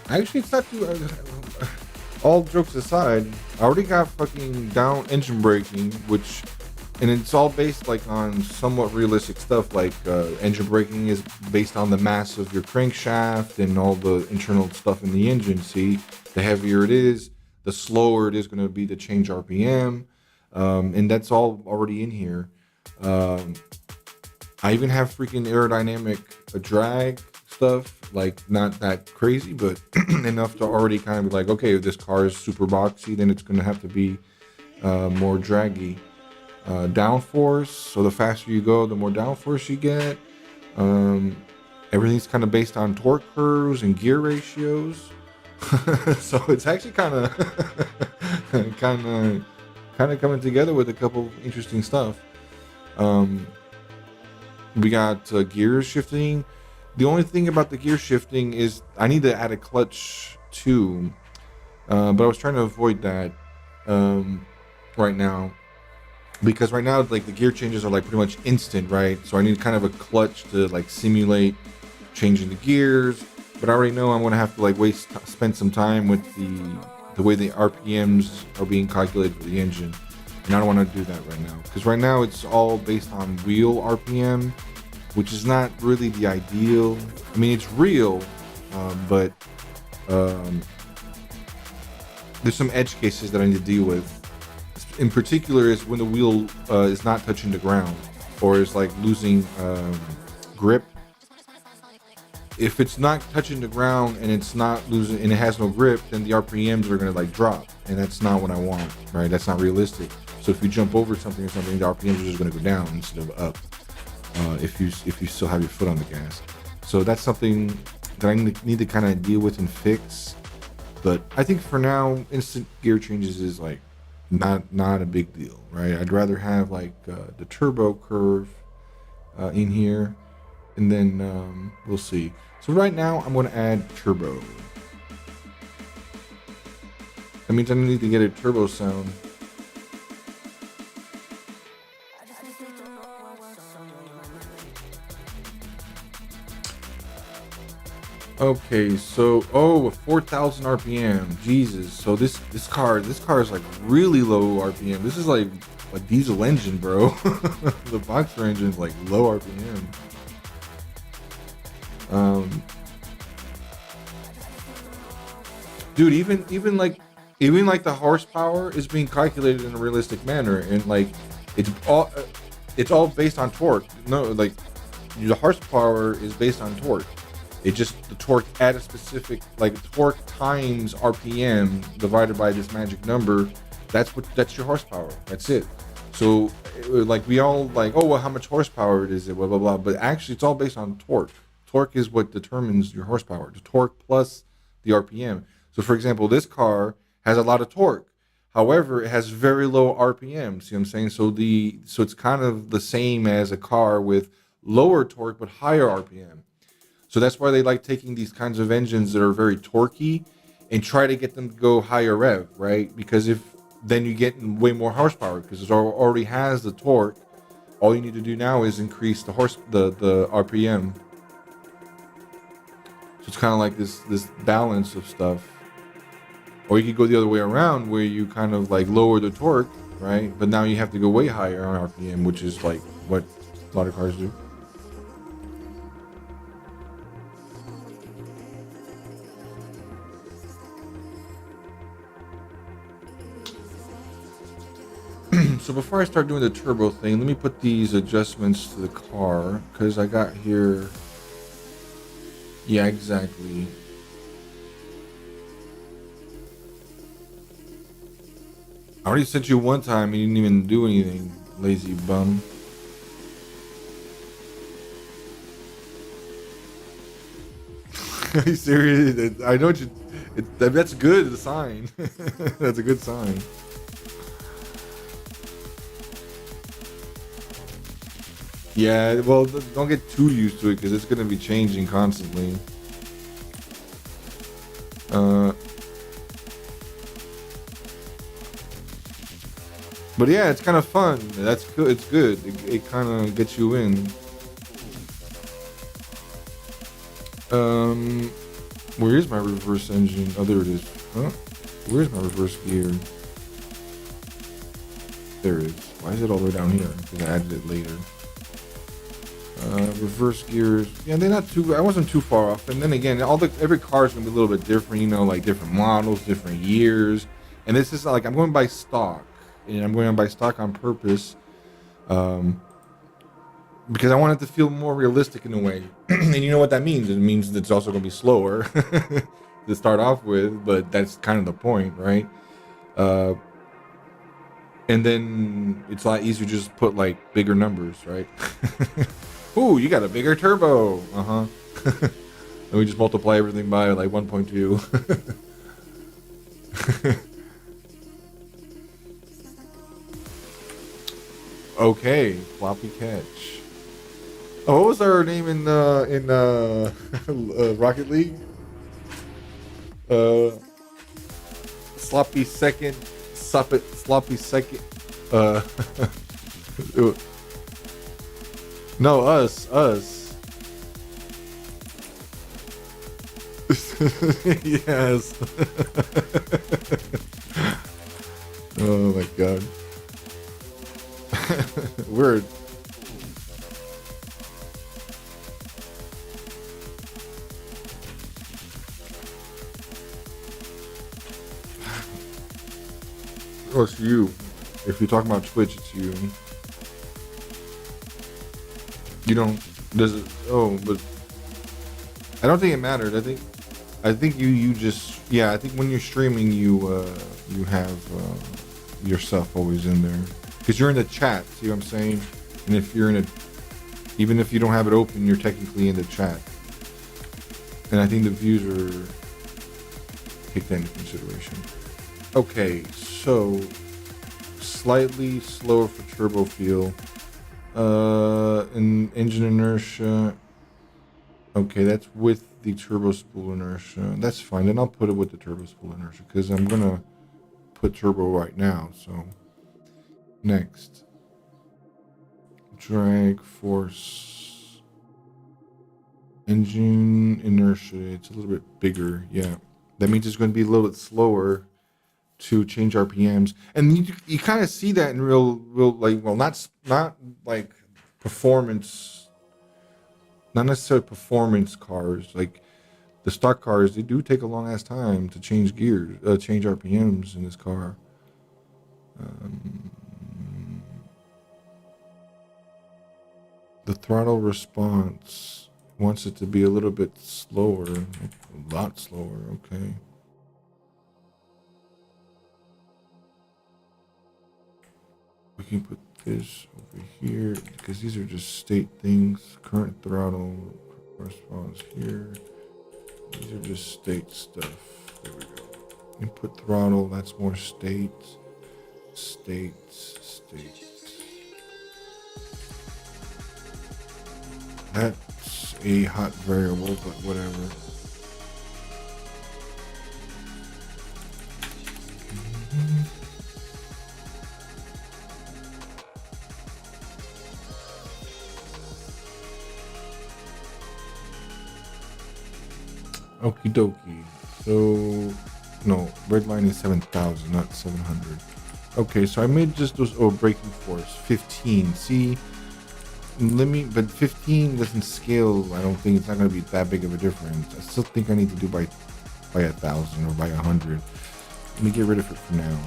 Actually, it's not too. All jokes aside, I already got fucking down engine braking, which, and it's all based like on somewhat realistic stuff. Like engine braking is based on the mass of your crankshaft and all the internal stuff in the engine. See, the heavier it is, the slower it is going to be to change RPM. And that's all already in here. I even have freaking aerodynamic drag stuff, like not that crazy, but enough to already kind of be like, okay, if this car is super boxy, then it's going to have to be more draggy. Downforce, so the faster you go, the more downforce you get. Everything's kind of based on torque curves and gear ratios. So it's actually kind of coming together with a couple interesting stuff. We got gear shifting. The only thing about the gear shifting is I need to add a clutch too, but I was trying to avoid that right now, because right now like the gear changes are like pretty much instant, right? So I need kind of a clutch to like simulate changing the gears, but I already know I'm going to have to like spend some time with the way the RPMs are being calculated for the engine, and I don't want to do that right now, because right now it's all based on real RPM, which is not really the ideal. I mean, it's real, but there's some edge cases that I need to deal with. In particular is when the wheel is not touching the ground, or is like losing grip. If it's not touching the ground and it's not losing and it has no grip, then the RPMs are gonna like drop, and that's not what I want, right? That's not realistic. So if you jump over something or something, the RPMs are just gonna go down instead of up. If you still have your foot on the gas. So that's something that I need to kind of deal with and fix. But I think for now, instant gear changes is like not a big deal, right? I'd rather have like the turbo curve in here, and then we'll see. So right now I'm going to add turbo. That means I need to get a turbo sound. Okay, so 4,000 RPM, Jesus. So this car is like really low RPM. This is like a diesel engine, bro. The Boxer engine is like low RPM. Dude, even like the horsepower is being calculated in a realistic manner, and like it's all based on torque. No, like the horsepower is based on torque. It just the torque at a specific, like torque times RPM divided by this magic number. That's your horsepower. That's it. So like we all like, oh well, how much horsepower is it? Blah blah blah. But actually, it's all based on torque. Torque is what determines your horsepower. The torque plus the RPM. So for example, this car has a lot of torque. However, it has very low RPM. See what I'm saying? So it's kind of the same as a car with lower torque but higher RPM. So that's why they like taking these kinds of engines that are very torquey and try to get them to go higher rev, right? Because if then you get way more horsepower, because it already has the torque all you need to do now is increase the the RPM. So it's kind of like this balance of stuff. Or you could go the other way around where you kind of like lower the torque, right? But now you have to go way higher on RPM, which is like what a lot of cars do. So before I start doing the turbo thing, let me put these adjustments to the car, because I got here. Yeah, exactly. I already sent you one time and you didn't even do anything, lazy bum. Are you serious? I know what you. That's good. The sign. That's a good sign. Yeah. Well, don't get too used to it because it's gonna be changing constantly. But yeah, it's kind of fun. That's good. It's good. It kind of gets you in. Where is my reverse engine? Oh, there it is. Huh? Where's my reverse gear? There it is. Why is it all the way down here? Because I added it later. Reverse gears. Yeah, they're not too. I wasn't too far off. And then again, every car is gonna be a little bit different. You know, like different models, different years. And this is like I'm going by stock. And I'm going by stock on purpose, because I want it to feel more realistic in a way. And you know what that means? It means it's also going to be slower to start off with, but that's kind of the point, right? And then it's a lot easier to just put like bigger numbers, right? Ooh, you got a bigger turbo. And we just multiply everything by like 1.2. Okay, floppy catch. Oh, what was our name in Rocket League? Sloppy second, sloppy second. No, us. Yes. Oh my god. Word. Oh, it's you. If you're talking about Twitch, it's you. You don't. Does it? Oh, but I don't think it mattered. I think you just. Yeah, I think when you're streaming, you have yourself always in there. Because you're in the chat, see what I'm saying? And if you're in a, even if you don't have it open, you're technically in the chat. And I think the views are, take that into consideration. Okay, so slightly slower for turbo feel. And engine inertia. Okay, that's with the turbo spool inertia. That's fine. Then I'll put it with the turbo spool inertia because I'm gonna put turbo right now. So. Next, drag force, engine inertia. It's a little bit bigger. Yeah, that means it's going to be a little bit slower to change RPMs, and you kind of see that in real like, well, not like performance, not necessarily performance cars. Like the stock cars, they do take a long ass time to change gears, change RPMs in this car. The throttle response wants it to be a little bit slower, a lot slower, okay. We can put this over here because these are just state things. Current throttle response here. These are just state stuff. There we go. Input throttle, that's more state. That's a hot variable, but whatever. Okie dokie. So, no, red line is 7,000, not 700. Okay, so I made just those. Oh, breaking force 15. See, but 15 doesn't scale. I don't think it's not going to be that big of a difference. I still think I need to do by 1,000 or by 100. Let me get rid of it for now.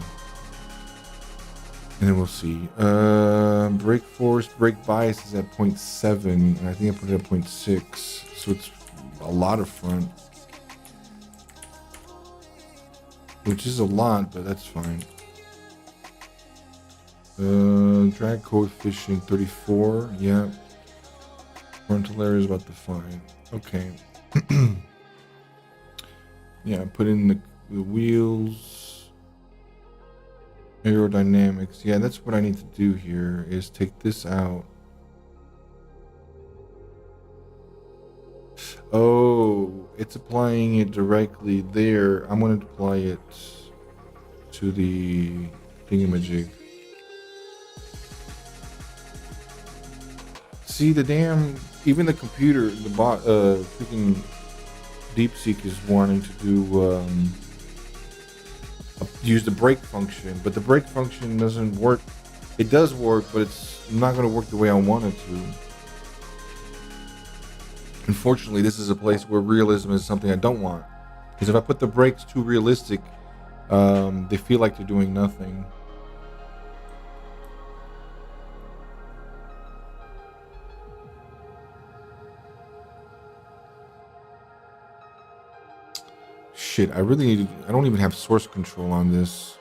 And then we'll see. Break force, break bias is at 0.7, and I think I put it at 0.6, so it's a lot of front, which is a lot, but that's fine. Drag coefficient 34, yeah. Frontal area is about to fine. Okay. Yeah, put in the wheels. Aerodynamics. Yeah, that's what I need to do here, is take this out. Oh, it's applying it directly there. I'm going to apply it to the thingamajig. See, the damn, even the computer, the bot, freaking DeepSeek is wanting to do, use the brake function, but the brake function doesn't work. It does work, but it's not going to work the way I want it to. Unfortunately, this is a place where realism is something I don't want. Because if I put the brakes too realistic, they feel like they're doing nothing. Shit, I really need to, I don't even have source control on this.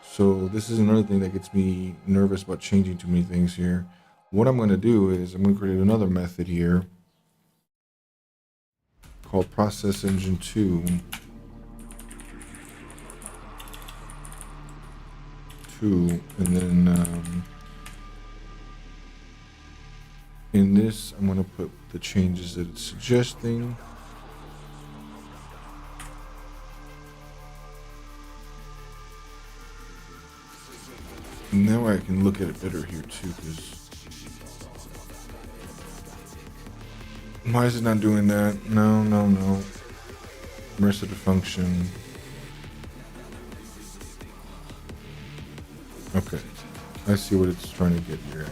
So this is another thing that gets me nervous about changing too many things here. What I'm going to do is I'm going to create another method here called process engine 2. And then in this, I'm going to put the changes that it's suggesting. Now I can look at it better here too, because why is it not doing that? No. Rest of the function. Okay, I see what it's trying to get here at.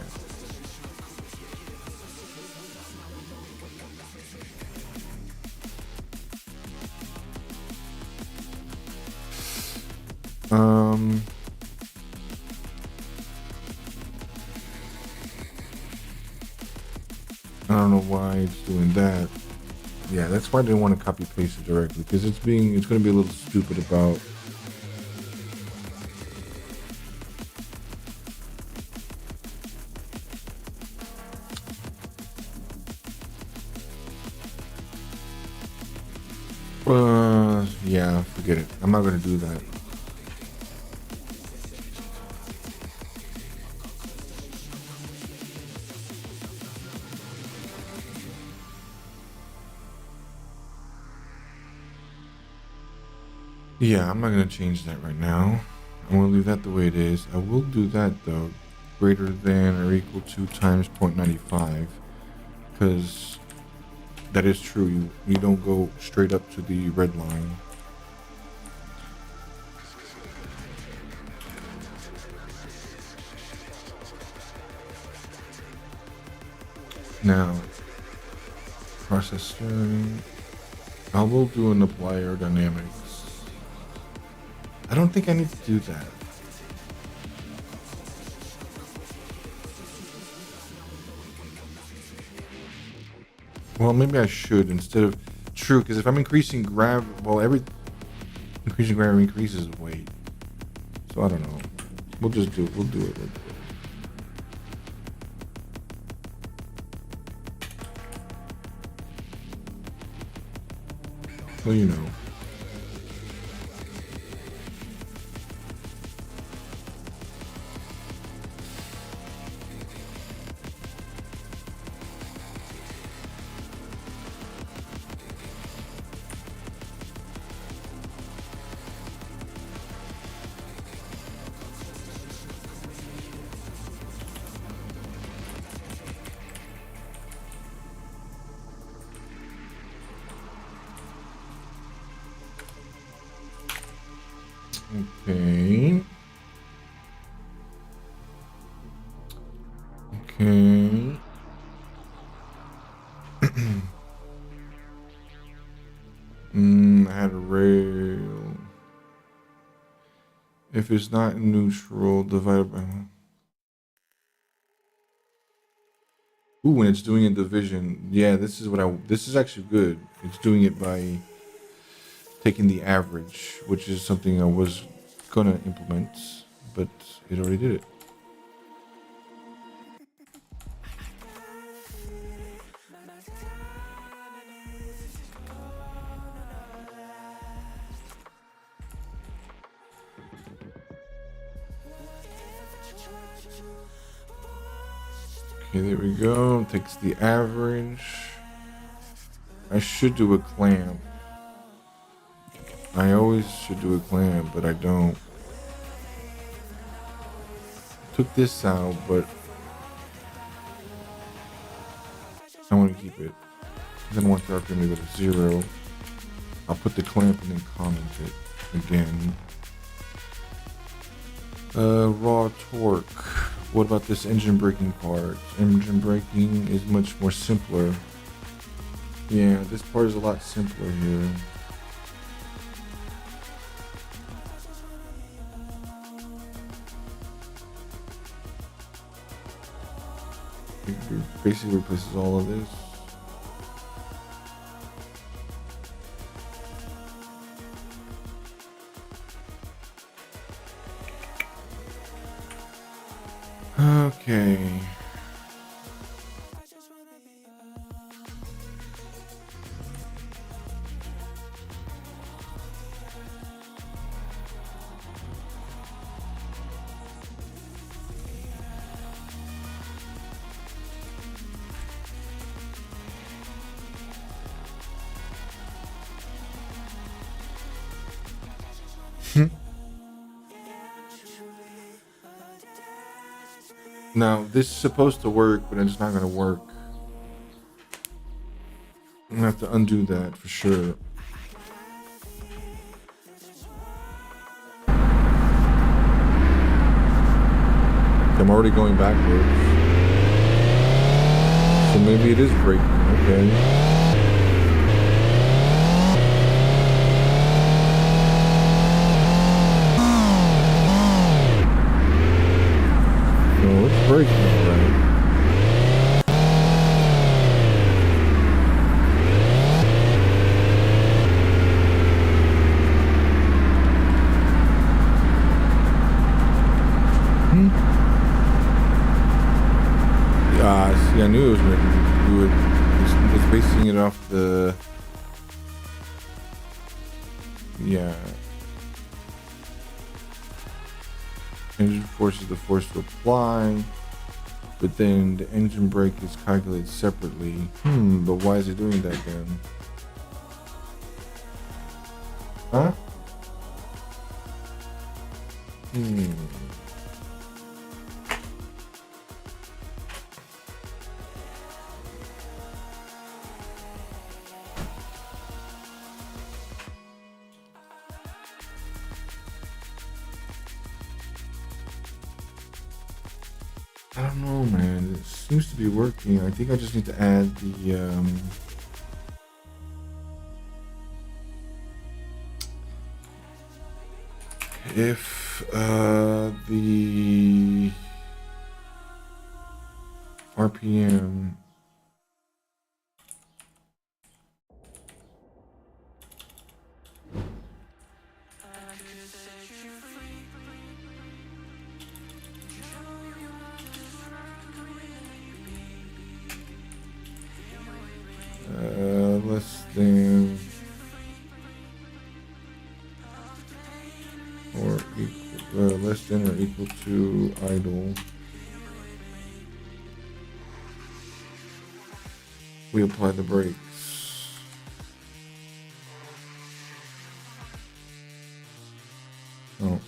I don't know why it's doing that. Yeah, that's why I didn't want to copy paste it directly, because it's going to be a little stupid about. Yeah, forget it. I'm not going to do that. Yeah, I'm not going to change that right now. I'm going to leave that the way it is. I will do that though, greater than or equal to times 0.95, because that is true. You don't go straight up to the red line. Now, processor, I will do an apply aerodynamics. I don't think I need to do that. Well, maybe I should instead of true, because if I'm increasing gravity, well, increasing gravity increases weight. So I don't know. We'll do it. Well, you know. Okay. Okay. I had a rail. If it's not neutral, divided by. Ooh, when it's doing a division. Yeah, this is actually good. It's doing it by taking the average, which is something I was gonna implement, but it already did it. Okay, there we go. Takes the average. I should do a clamp. I always should do a clamp, but I don't. Took this out, but I want to keep it. I don't want the RPM to go to 0. I'll put the clamp and then comment it again. Raw torque. What about this engine braking part? Engine braking is much more simpler. Yeah, this part is a lot simpler here. It basically replaces all of this. Okay. Now, this is supposed to work, but it's not going to work. I'm going to have to undo that for sure. I'm already going backwards. So maybe it is braking, okay. No, it's braking alright. See, I knew it was going to do it. It's basing it off the... Yeah. Engine forces the force to apply, but then the engine brake is calculated separately. But why is it doing that then? Huh? I don't know, man. It seems to be working. I think I just need to add the if the RPM less than or equal, less than or equal to idle, we apply the brakes. Oh.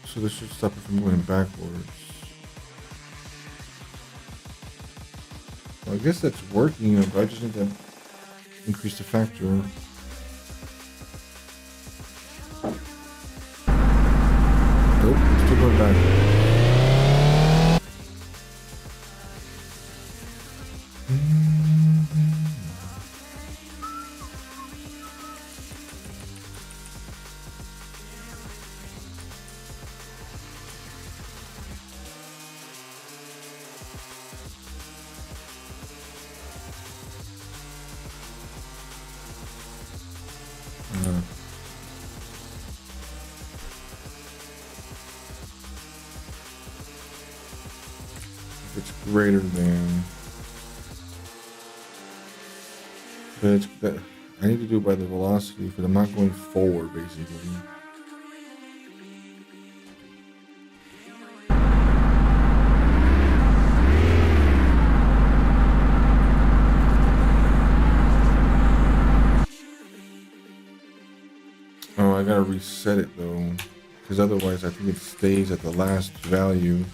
So this should stop it from going backwards. Well, I guess that's working, but I just need to increase the factor. It's greater than, but it's that I need to do it by the velocity because I'm not going forward basically. Oh, I gotta reset it though, because otherwise I think it stays at the last value.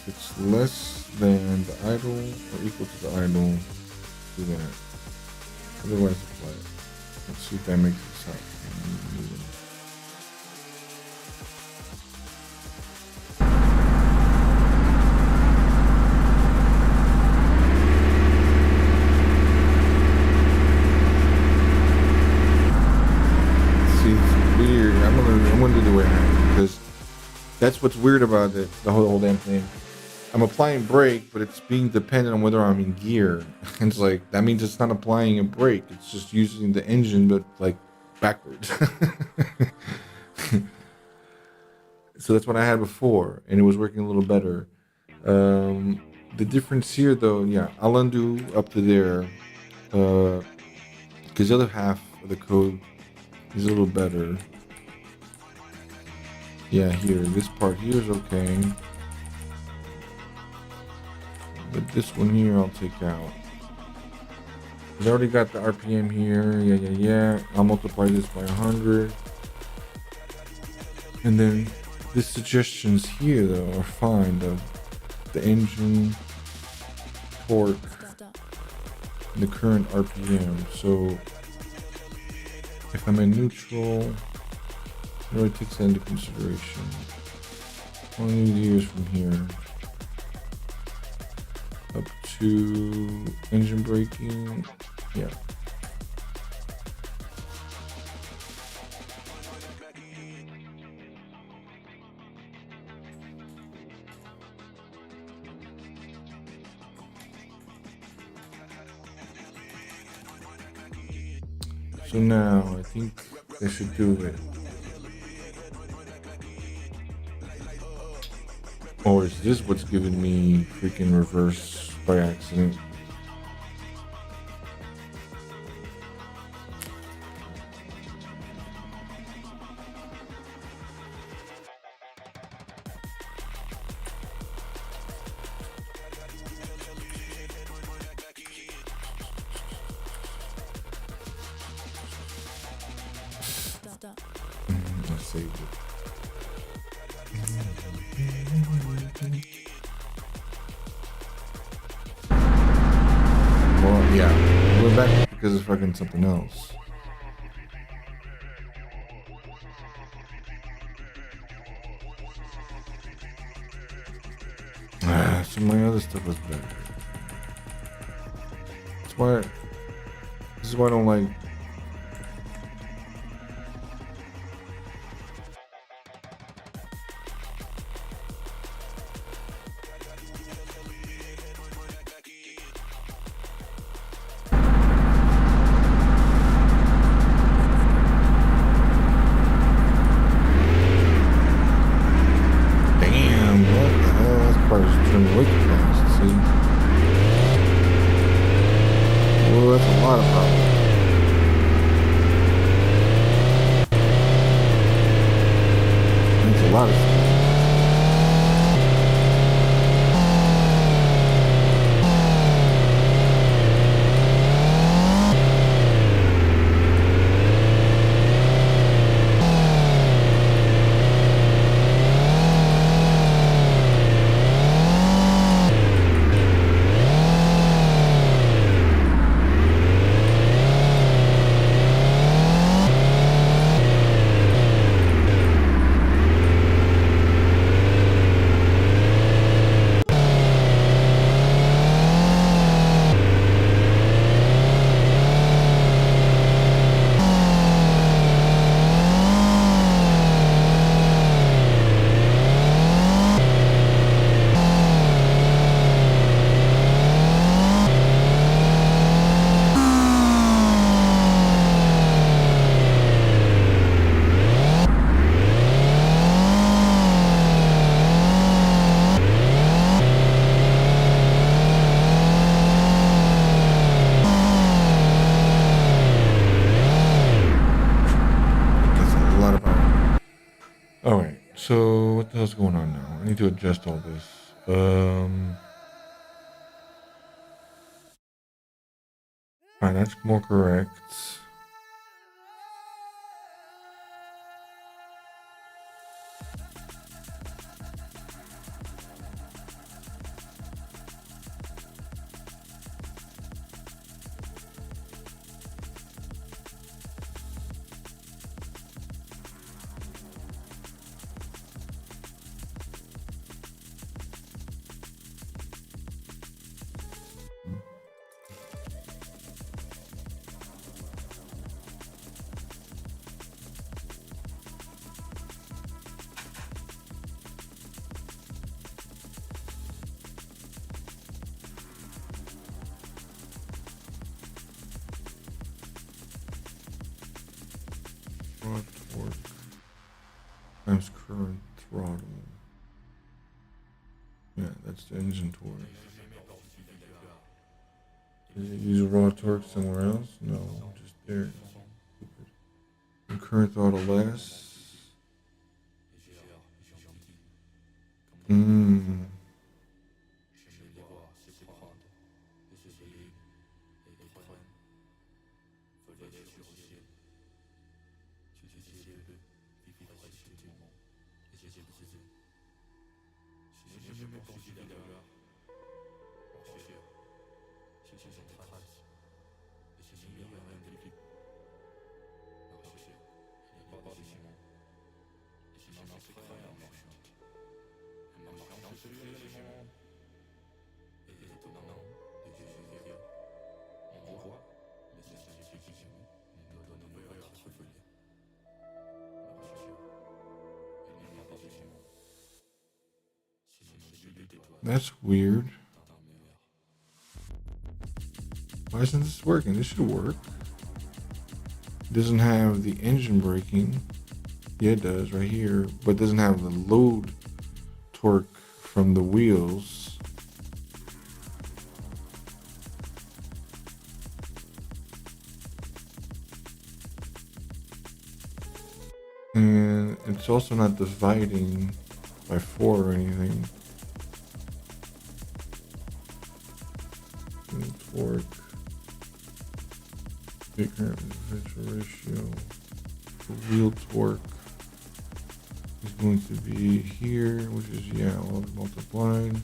It's less than the idle or equal to the idle, do that. Otherwise, apply it. Let's see if that makes it stop. See, it's weird. I'm gonna do the way I have it because that's what's weird about it. The whole damn thing. I'm applying brake, but it's being dependent on whether I'm in gear. And it's like, that means it's not applying a brake. It's just using the engine, but like backwards. So that's what I had before, and it was working a little better. The difference here though, yeah, I'll undo up to there. Because the other half of the code is a little better. Yeah, here, this part here is okay. But this one here I'll take out. I already got the RPM here. Yeah. I'll multiply this by 100. And then the suggestions here though are fine. The engine, torque, and the current RPM. So if I'm in neutral, it really takes that into consideration. All I need to use from here up to engine braking. Yeah. So now I think that should do it. Or is this what's giving me freaking reverse by accident? I saved it. Well, yeah, we're back because it's fucking something else. So my other stuff was better. This is why I don't like. the hell's going on now? I need to adjust all this. Alright, that's more correct. Raw torque times current throttle. Yeah, that's the engine torque. Did you use raw torque somewhere else? No, just there. Stupid. And current throttle less. That's weird. Why isn't this working? This should work. It doesn't have the engine braking. Yeah, it does right here, but it doesn't have the load torque from the wheels. And it's also not dividing by 4 or anything. Torque, big current differential ratio for wheel torque is going to be here, which is, yeah, all multiplied.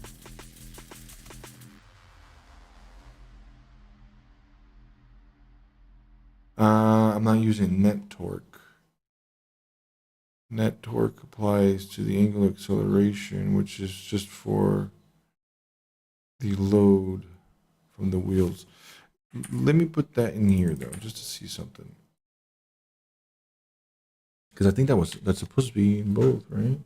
I'm not using net torque. Net torque applies to the angular acceleration, which is just for the load from the wheels. Let me put that in here though, just to see something. Because I think that's supposed to be in both, right?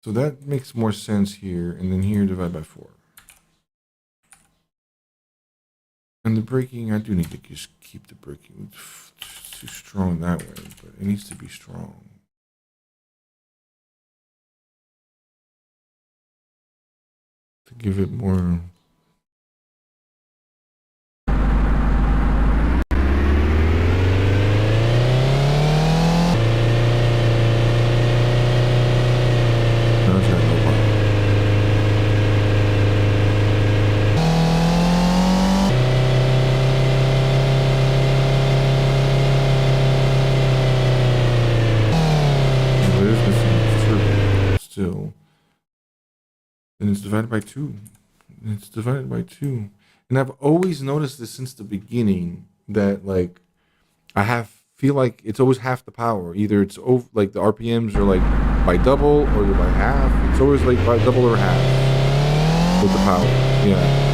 So that makes more sense here, and then here divide by 4. And the braking, I do need to just keep the braking too strong that way, but it needs to be strong. To give it more. And it's divided by 2. It's divided by 2. And I've always noticed this since the beginning, that like feel like it's always half the power. Either it's over, like the RPMs are like by double or they're by half. It's always like by double or half with the power. Yeah.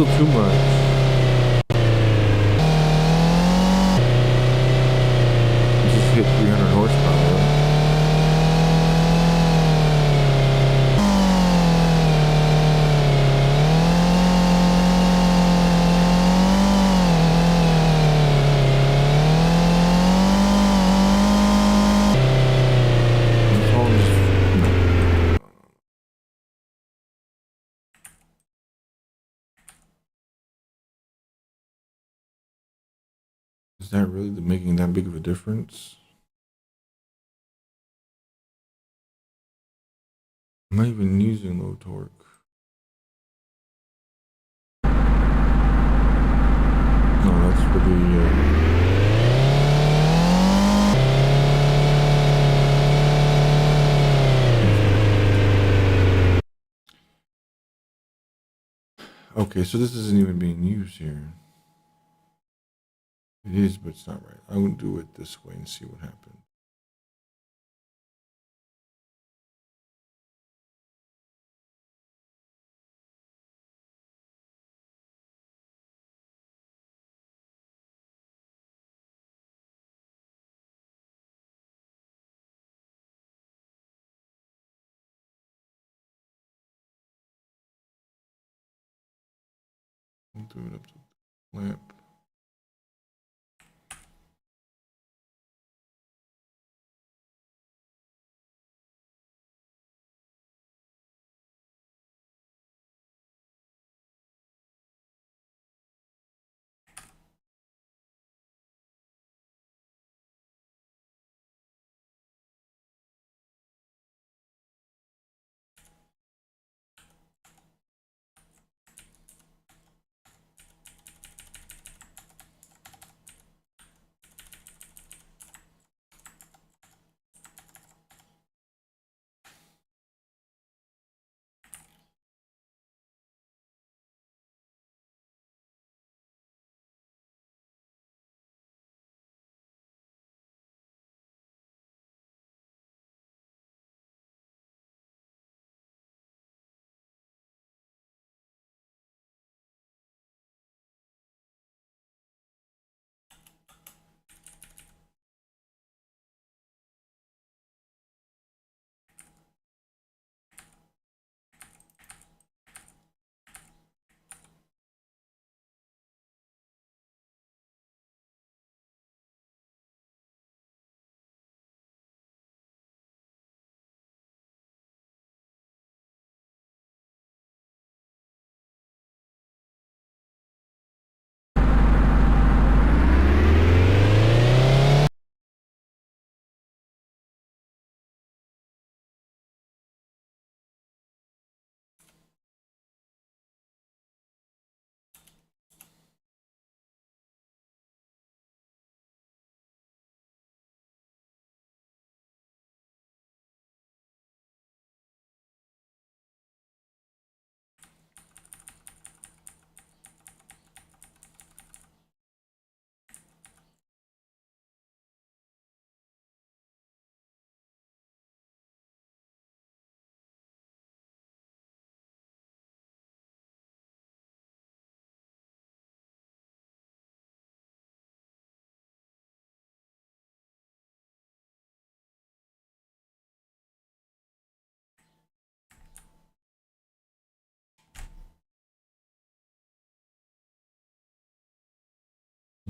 still too much. It just hit 300 horsepower. Is that really making that big of a difference? I'm not even using low torque. No, that's for the okay, so this isn't even being used here. It is, but it's not right. I will do it this way and see what happens. I'll do it up to the lamp.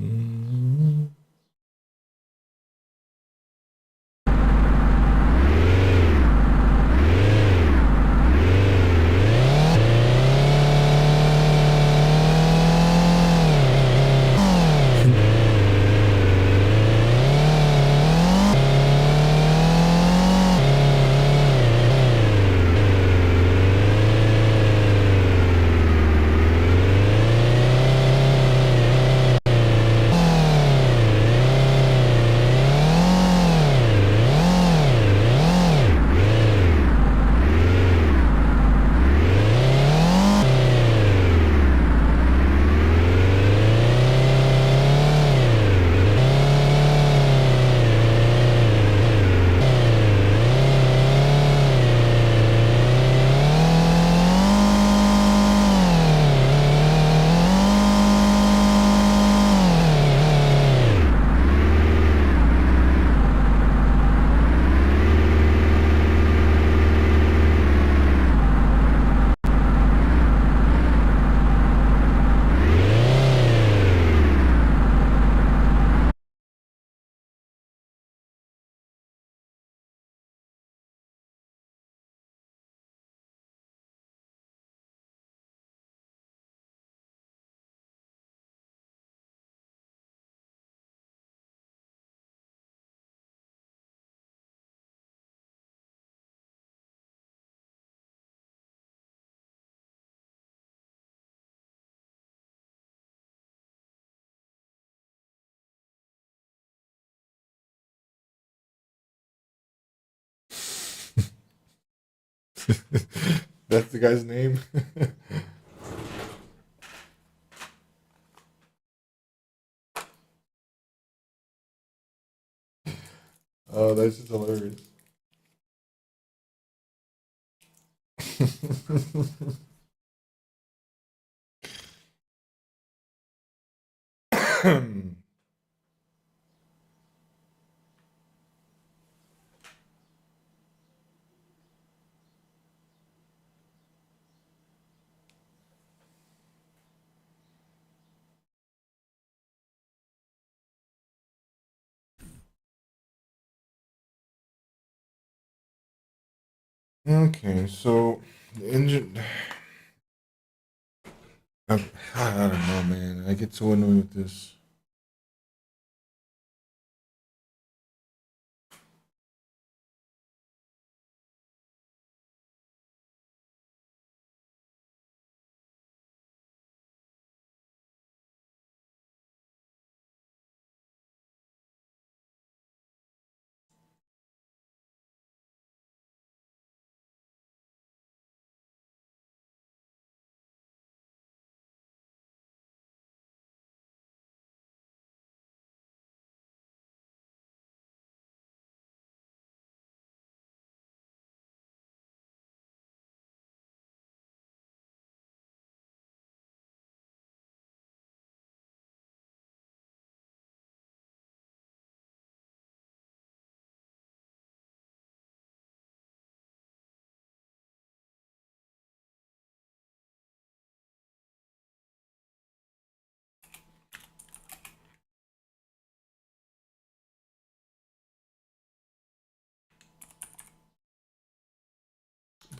Mm-hmm. That's the guy's name. Oh, that's just hilarious. Okay, so the engine. I don't know, man. I get so annoyed with this.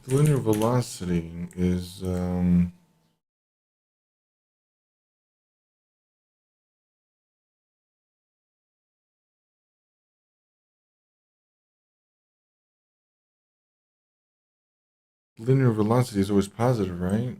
The linear velocity is linear velocity is always positive, right?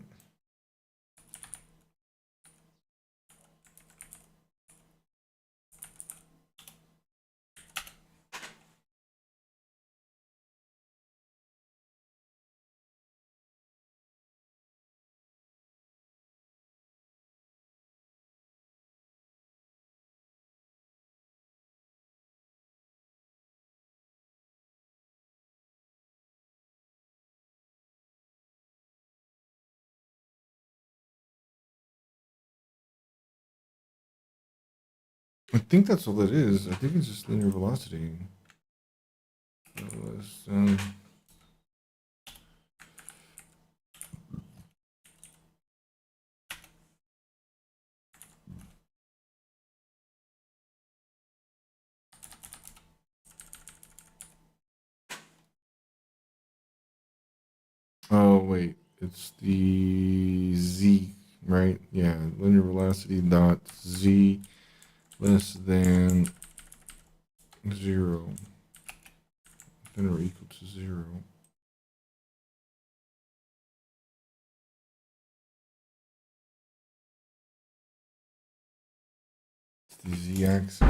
I think that's all it is. I think it's just linear velocity. Let's, oh wait, it's the z, right? Yeah, linear velocity dot z less than 0, then or equal to 0. It's the z-axis. Oh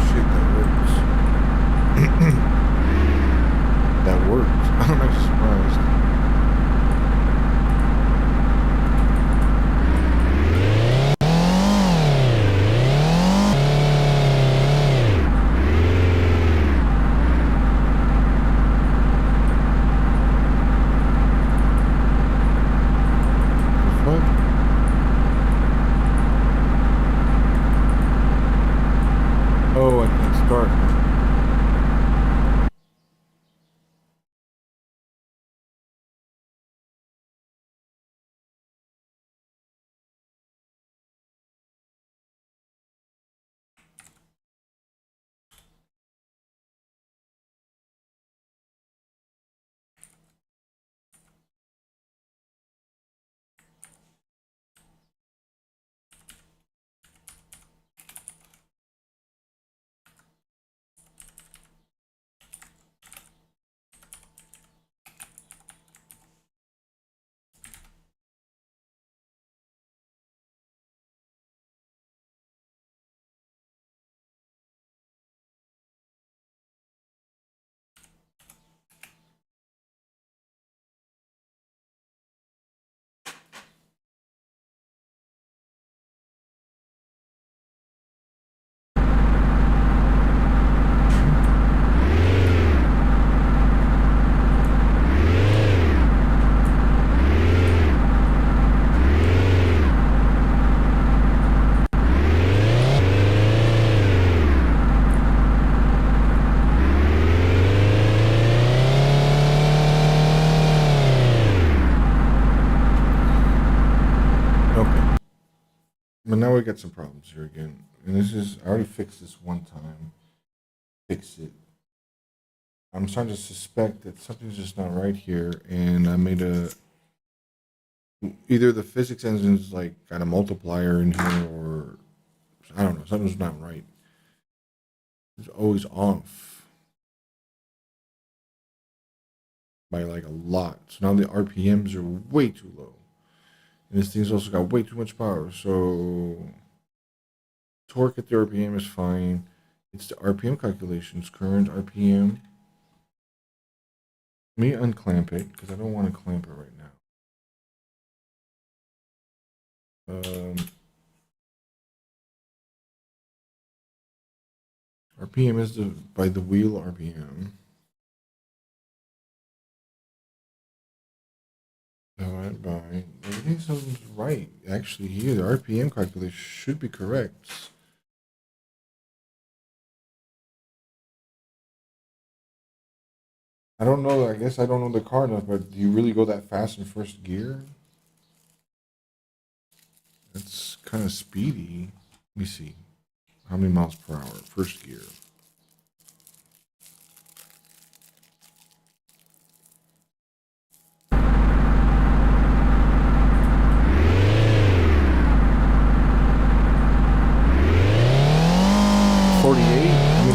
shit, that works. That works. I'm actually surprised. The fuck? Oh, I can't start. we got some problems here again. And this is, I already fixed this one time. Fix it. I'm starting to suspect that something's just not right here. And I made either the physics engine's like got a multiplier in here, or I don't know, something's not right. It's always off by like a lot. So now the RPMs are way too low. And this thing's also got way too much power. So torque at the RPM is fine. It's the RPM calculations, current RPM. Let me unclamp it because I don't want to clamp it right now. RPM is by the wheel RPM. Divided by, everything sounds right. Actually, here, the RPM calculation should be correct. I don't know, I guess I don't know the car enough, but do you really go that fast in first gear? That's kind of speedy. Let me see. How many miles per hour? First gear.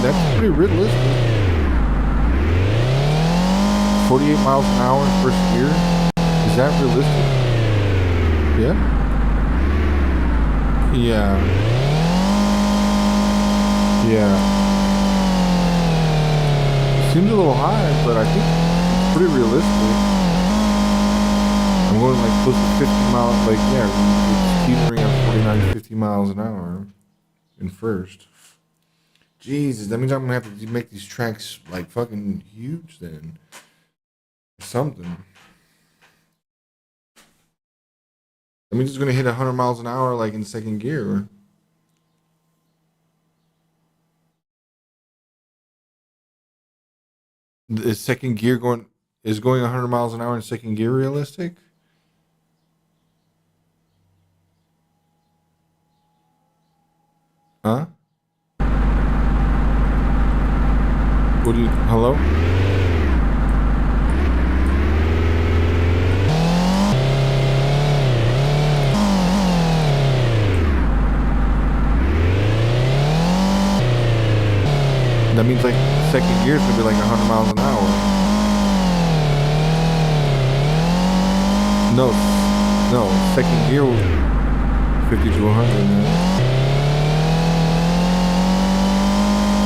That's pretty realistic. 48 miles an hour first gear. Is that realistic? Yeah. Yeah. Yeah. Seems a little high, but I think it's pretty realistic. I'm going like close to 50 miles. Like, yeah, it's teetering at 49 to 50 miles an hour in first. Jesus, that means I'm gonna have to make these tracks like fucking huge then. Something. That means it's gonna hit 100 miles an hour like in second gear. Is second gear going 100 miles an hour in second gear realistic? Huh? What do you, hello? That means like second gear is gonna be like 100 miles an hour. No, second gear 50 to 100, man.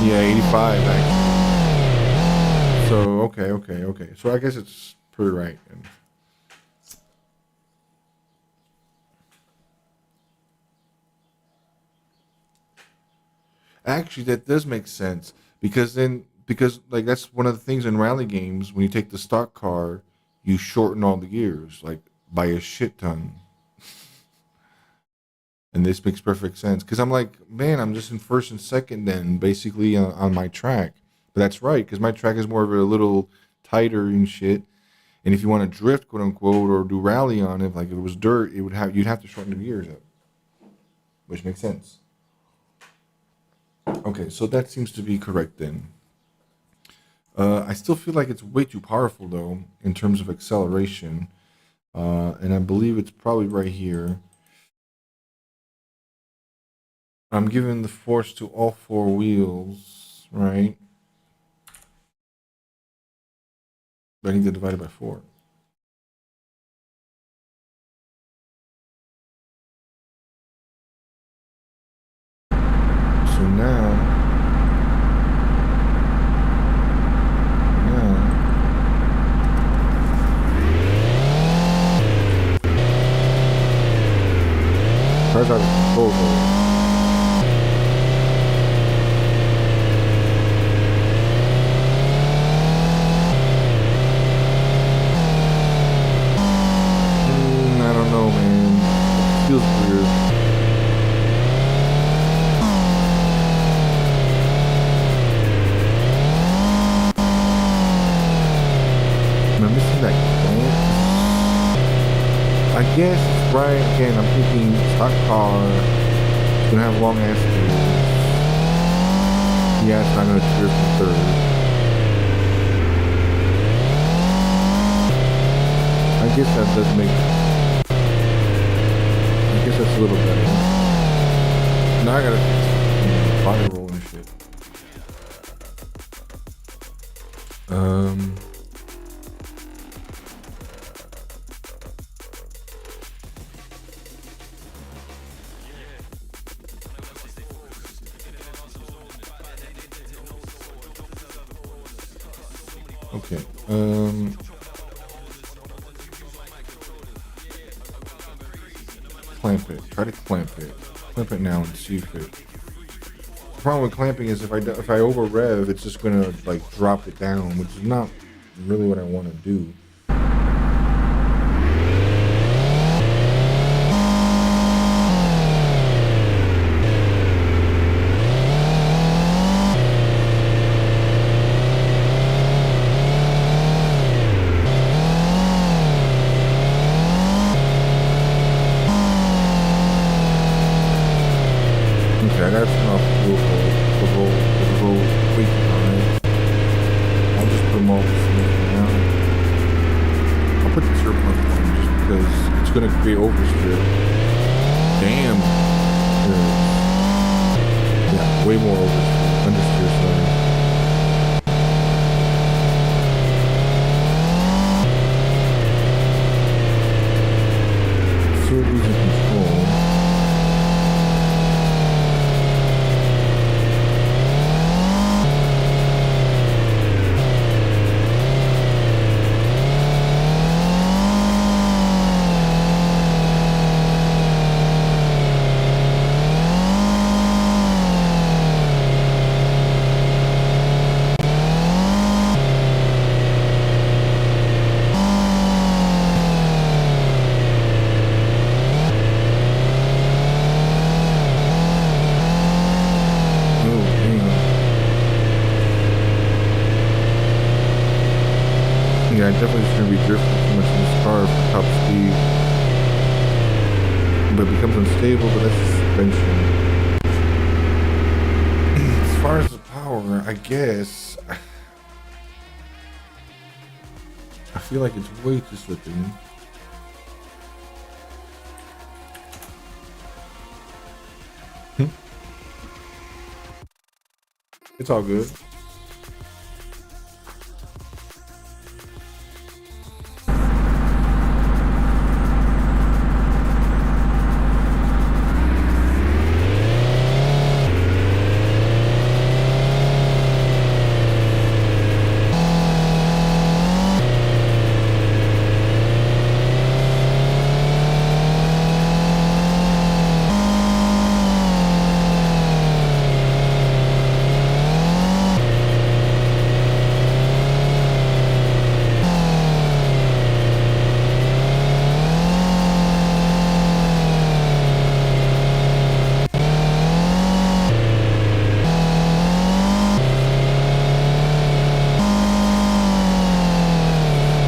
Yeah, 85 actually. So, okay. So I guess it's pretty right. Actually, that does make sense because like that's one of the things in rally games. When you take the stock car, you shorten all the gears like by a shit ton. And this makes perfect sense because I'm like, man, I'm just in first and second then basically on my track. But that's right, because my track is more of a little tighter and shit. And if you want to drift, quote unquote, or do rally on it, like if it was dirt, you'd have to shorten the gears up, which makes sense. Okay, so that seems to be correct then. I still feel like it's way too powerful though in terms of acceleration, and I believe it's probably right here. I'm giving the force to all four wheels, right? But I need to divide it by 4. So now, car's out of control though. Feels weird. Am I missing that clamp? I guess it's right. Again, I'm thinking stock car. gonna have long ass wheels. Yeah, it's not gonna drift in third. I guess that does make. I guess that's a little better. Now I gotta body roll and shit. Okay. Clamp it. Try to clamp it. Clamp it now and see if it. The problem with clamping is if I over rev, it's just gonna like drop it down, which is not really what I want to do. Okay, I gotta turn off the roll weight on it. I'll just put them all the same now. I'll put the turbulent on just because it's gonna create oversteer. Damn. Yeah, way more oversteer. Understeer, sorry. Still losing control. Yeah, I definitely shouldn't be drifting too much in this car for top speed. But it becomes unstable, but that's the suspension. As far as the power, I guess. I feel like it's way too slipping. It's all good.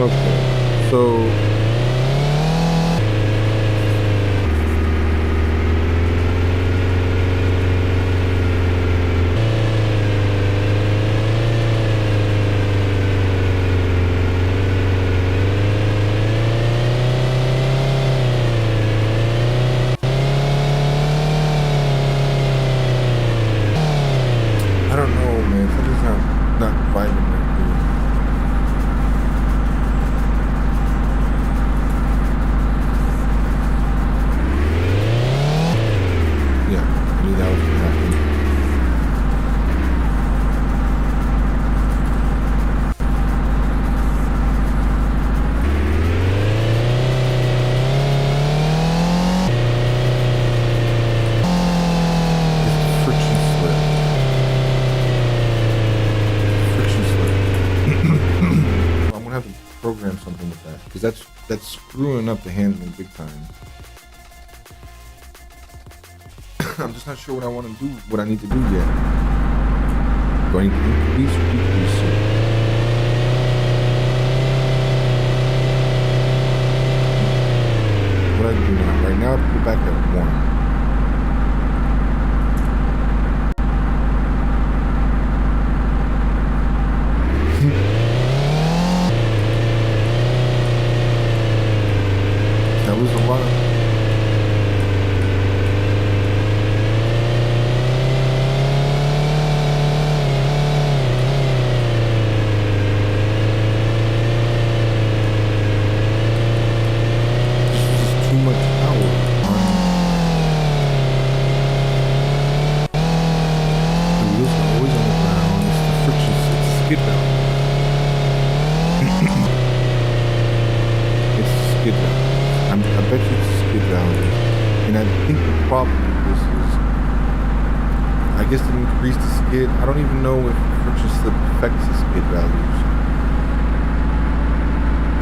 Okay, so I don't know, man. Something's not vibing right here. Yeah, I knew that was gonna happen. It's friction slip. I'm gonna have to program something with that because that's screwing up the handling big time. I'm just not sure what I want to do, what I need to do yet. Do I need to increase or decrease it? What do I do now? Right now, I put it back at 1. skid value. It's skid value. I bet you it's skid value. And I think the problem with this is, I guess to increase the skid, I don't even know if friction slip affects the skid values.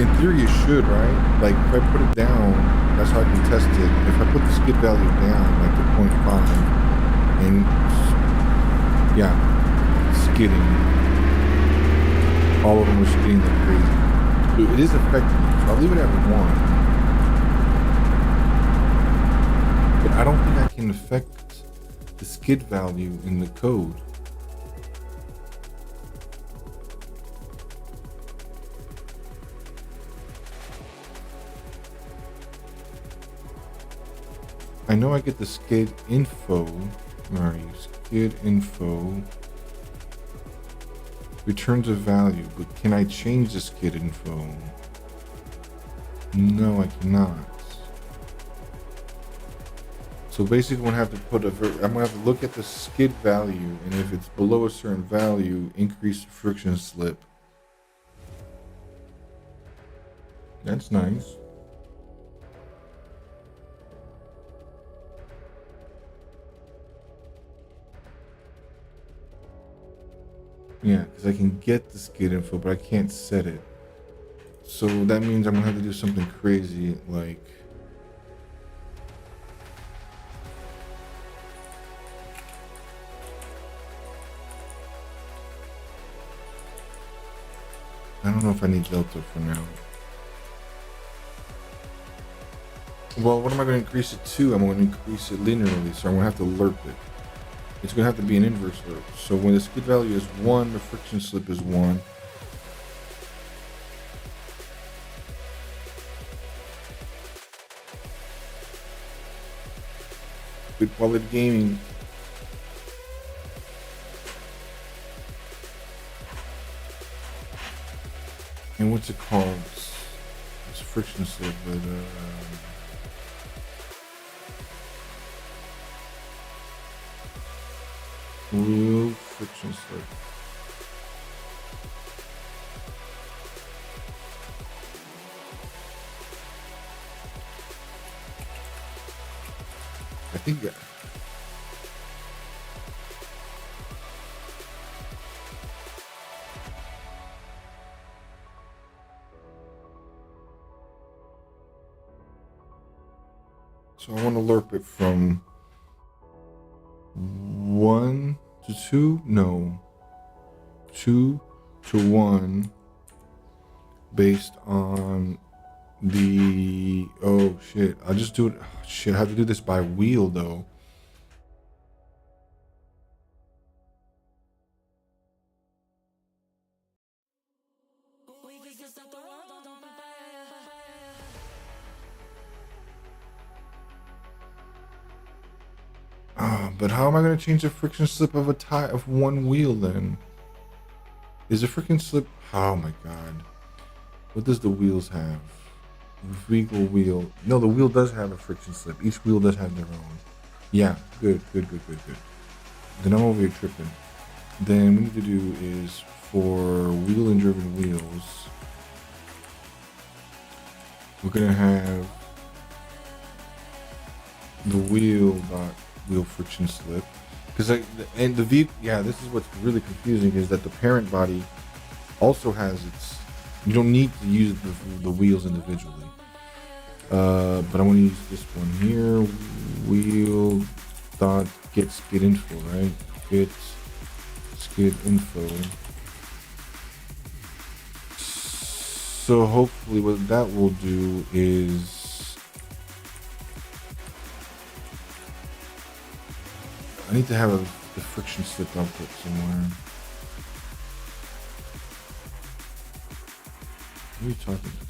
In theory, it should, right? Like, if I put it down, that's how I can test it. If I put the skid value down, like to 0.5, and yeah, skidding, all of them are skidding like crazy. So it is effective. So I'll leave it at 1. But I don't think I can affect the skid value in the code. I know I get the skid info. Where are you? Skid info. Returns a value, but can I change the skid info? No, I cannot. So basically, I'm gonna have to I'm gonna have to look at the skid value, and if it's below a certain value, increase the friction slip. That's nice. Yeah, because I can get the skid info, but I can't set it. So that means I'm gonna have to do something crazy, like I don't know if I need delta for now. Well, what am I going to increase it to? I'm going to increase it linearly, so I'm going to have to lerp it. It's going to have to be an inverse lerp. So when the skid value is 1, the friction slip is 1. Good quality gaming. And what's it called? It's friction slip, but wheel friction slip. I think that. So I want to lerp it from 1 to 2? No. 2 to 1 based on the... Oh, shit. I'll just do it... Oh, shit, I have to do this by wheel, though. But how am I going to change the friction slip of a tire of one wheel then? Is the friction slip... Oh my god. What does the wheels have? Regal wheel. No, the wheel does have a friction slip. Each wheel does have their own. Yeah, good. Then I'm over here tripping. Then what we need to do is for wheel and driven wheels, we're going to have the wheel friction slip, because and the vehicle, yeah, this is what's really confusing, is that the parent body also has its, you don't need to use the wheels individually, but I want to use this one here, wheel dot get skid info, right? Get skid info. So hopefully what that will do is I need to have the friction slip output somewhere. What are you talking about?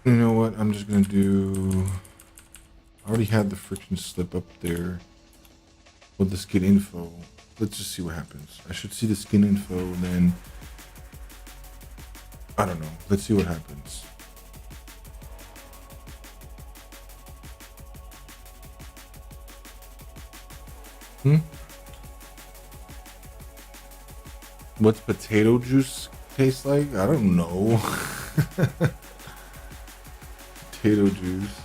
You know what? I'm just gonna do. I already had the friction slip up there with the skid info. let's just see what happens. I should see the skin info, and then I don't know. Let's see what happens. What's potato juice taste like? I don't know. Potato juice.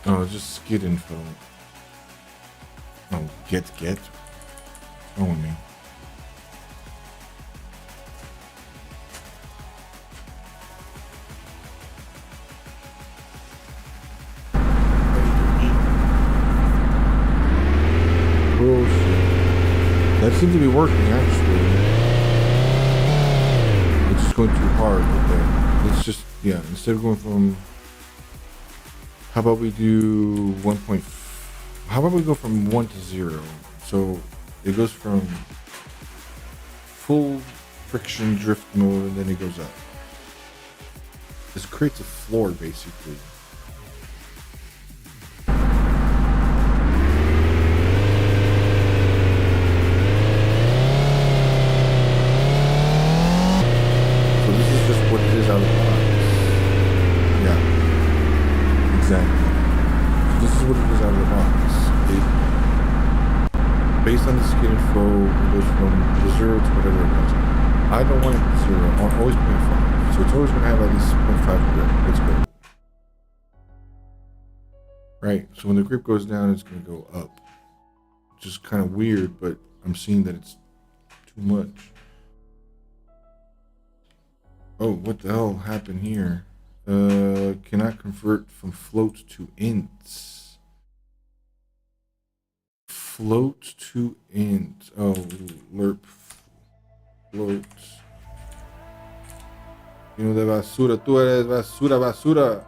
Oh, just skid info. Oh, get. Oh, me. That seems to be working, actually. It's just going too hard right there. It's just, yeah, instead of going from, how about we do 1. How about we go from 1 to 0? So it goes from full friction drift mode, and then it goes up. This creates a floor, basically. Based on the skin info, it goes from 0 to whatever it was. I don't want it 0. I want always 0.5. So it's always going to have at least 0.5 grip. Let's go. Right. So when the grip goes down, it's going to go up. Which is kind of weird, but I'm seeing that it's too much. Oh, what the hell happened here? Cannot convert from float to ints. Float to int. Oh, lerp. Float. Vino de basura. Tú eres basura.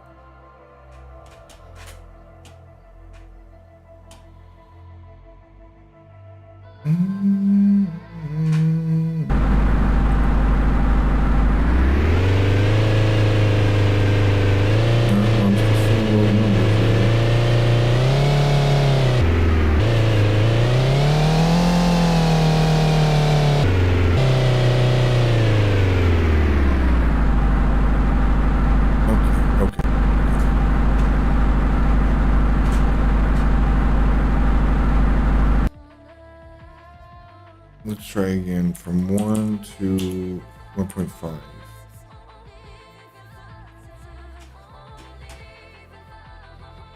Let's try again from 1 to 1.5.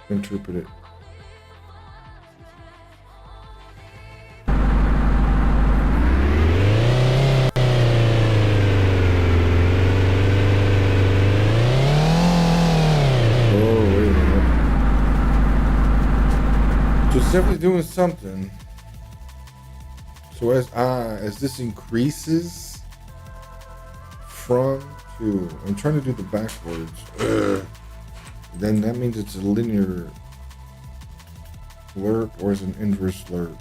Interpret it. Oh, wait a minute. So it's definitely doing something. So as this increases from to, I'm trying to do the backwards. Then that means it's a linear lerp or is an inverse lerp.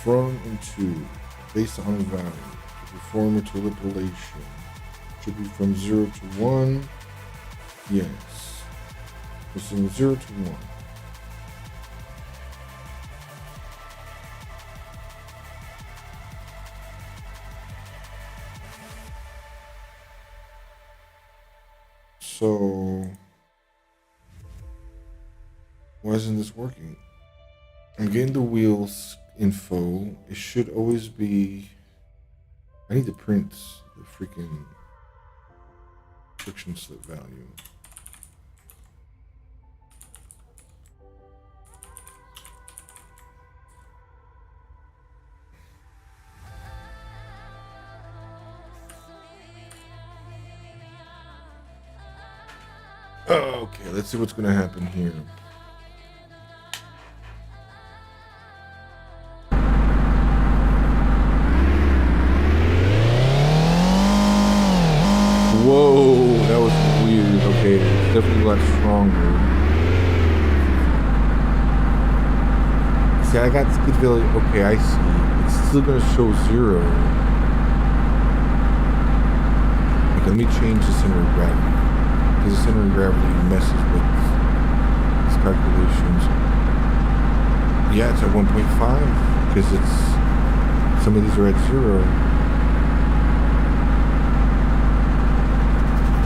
From and to, based on value, to perform interpolation. Should be from 0 to 1. Yes. It's from 0 to 1. So, why isn't this working? I'm getting the wheels info. It should always be, I need to print the freaking friction slip value. Okay, let's see what's going to happen here. Whoa, that was weird. Okay, it's definitely a lot stronger. See, I got skid value. Okay, I see. It's still going to show 0. Okay, let me change the center of gravity. Because the center of gravity messes with these calculations. Yeah, it's at 1.5 because some of these are at 0.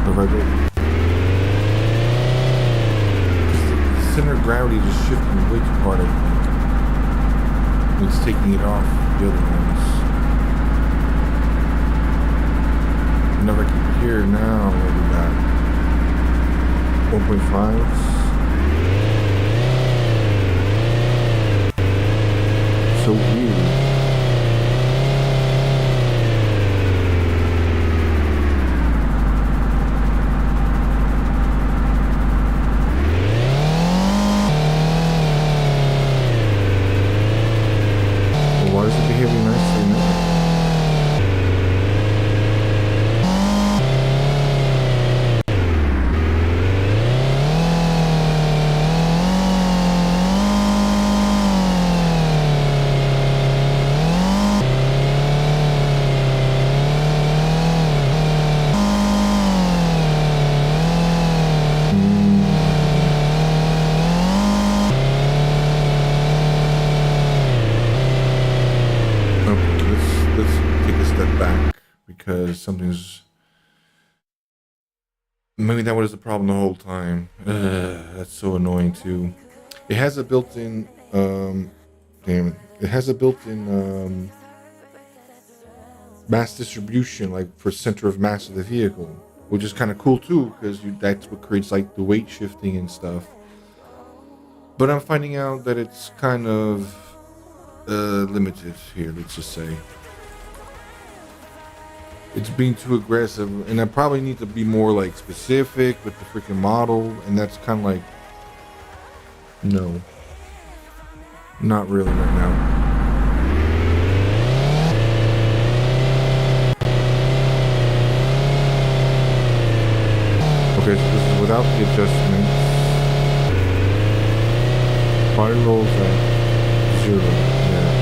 The center of gravity is shifting way too hard, I think. It's taking it off the other ones. Whenever I keep here now, what we got? 1.5. So weird. Why is it behaving nicely now? Let's take a step back because something's. Maybe that was the problem the whole time. That's so annoying too. It has a built-in. Damn it! It has a built-in mass distribution, like for center of mass of the vehicle, which is kind of cool too because that's what creates like the weight shifting and stuff. But I'm finding out that it's kind of limited here. Let's just say. It's being too aggressive, and I probably need to be more like specific with the freaking model, and that's kind of like, no, not really right now. Okay, so this is without the adjustments. Body rolls at 0. Yeah.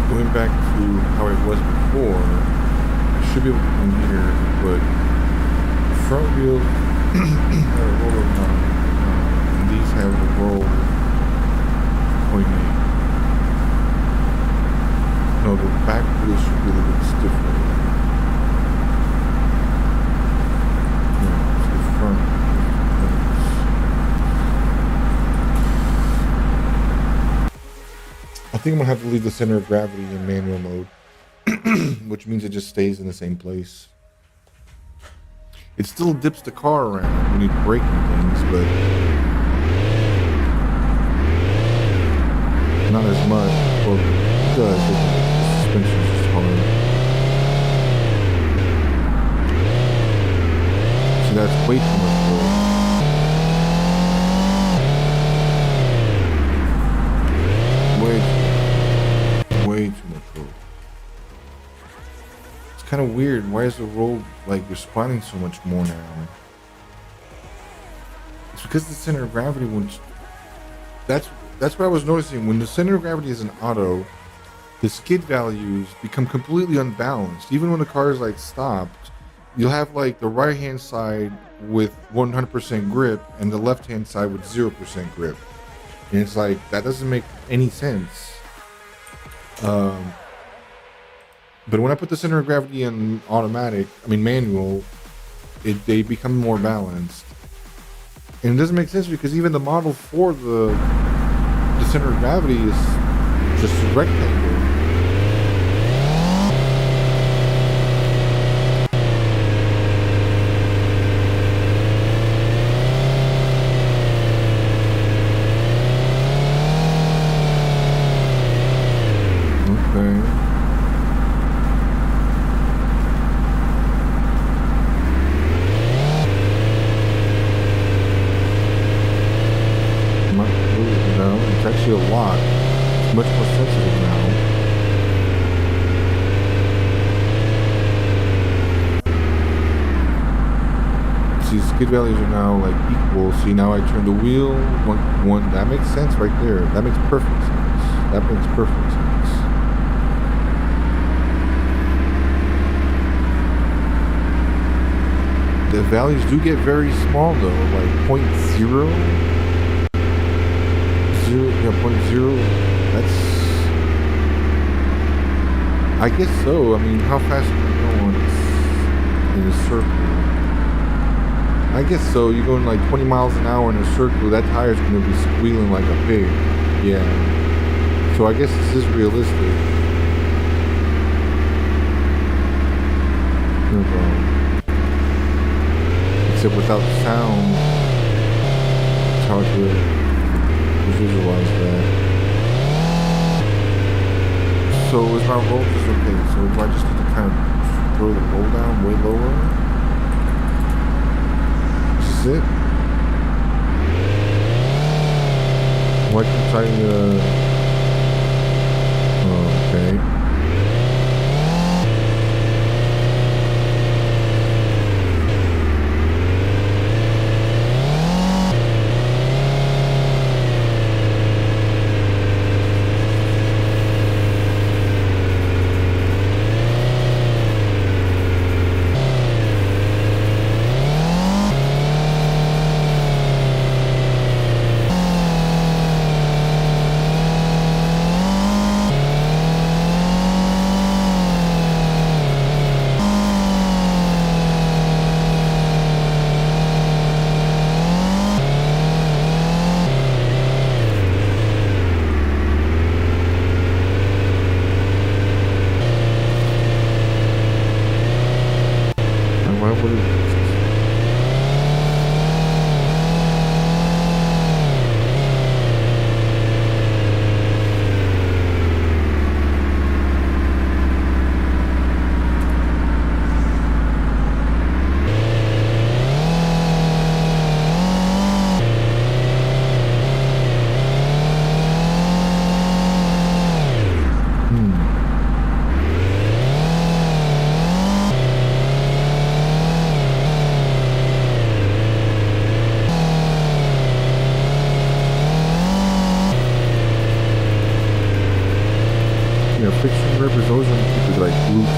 Going back to how it was before, I should be able to come here, but front wheel have a roll of 9, and these have a roll of 0.8. No, the back wheel should be a little bit stiffer. Yeah, it's the front. I think I'm gonna have to leave the center of gravity in manual mode, which means it just stays in the same place. It still dips the car around when you're braking things, but not as much. Well, it does. The suspension's just hard. See, that's way too much roll. Way too much roll. It's kind of weird. Why is the roll like responding so much more now? It's because the center of gravity that's what I was noticing. When the center of gravity is in auto, the skid values become completely unbalanced. Even when the car is like stopped, you'll have like the right hand side with 100% grip and the left hand side with 0% grip. And it's like, that doesn't make any sense. But when I put the center of gravity in manual, they become more balanced. And it doesn't make sense because even the model for the center of gravity is just a rectangle. actually a lot. It's much more sensitive now. See, skid values are now like equal. See, now I turn the wheel. One. That makes sense right there. That makes perfect sense. That makes perfect sense. The values do get very small though, like 0.0. Yeah, 0.0. That's. I guess so. I mean, how fast are you going in a circle? I guess so. You're going like 20 miles an hour in a circle. That tire's gonna be squealing like a pig. Yeah. So I guess this is realistic. No problem. Except without sound, it's hard to visualize that. So is my roll just okay? So do I just need to kind of throw the roll down way lower? Is this it? Why can't I, oh, okay. Fixing rippers, those are the people that like blue to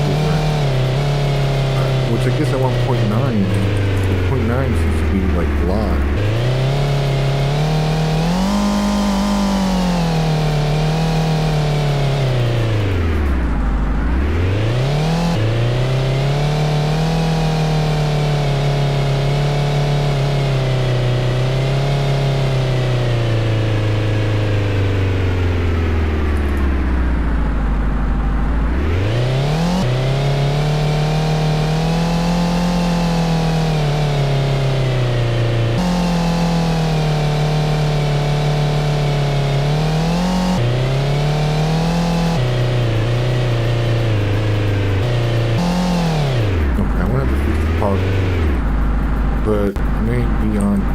which I guess I want 0.9. But 0.9 seems to be like a lot. But I may be on here.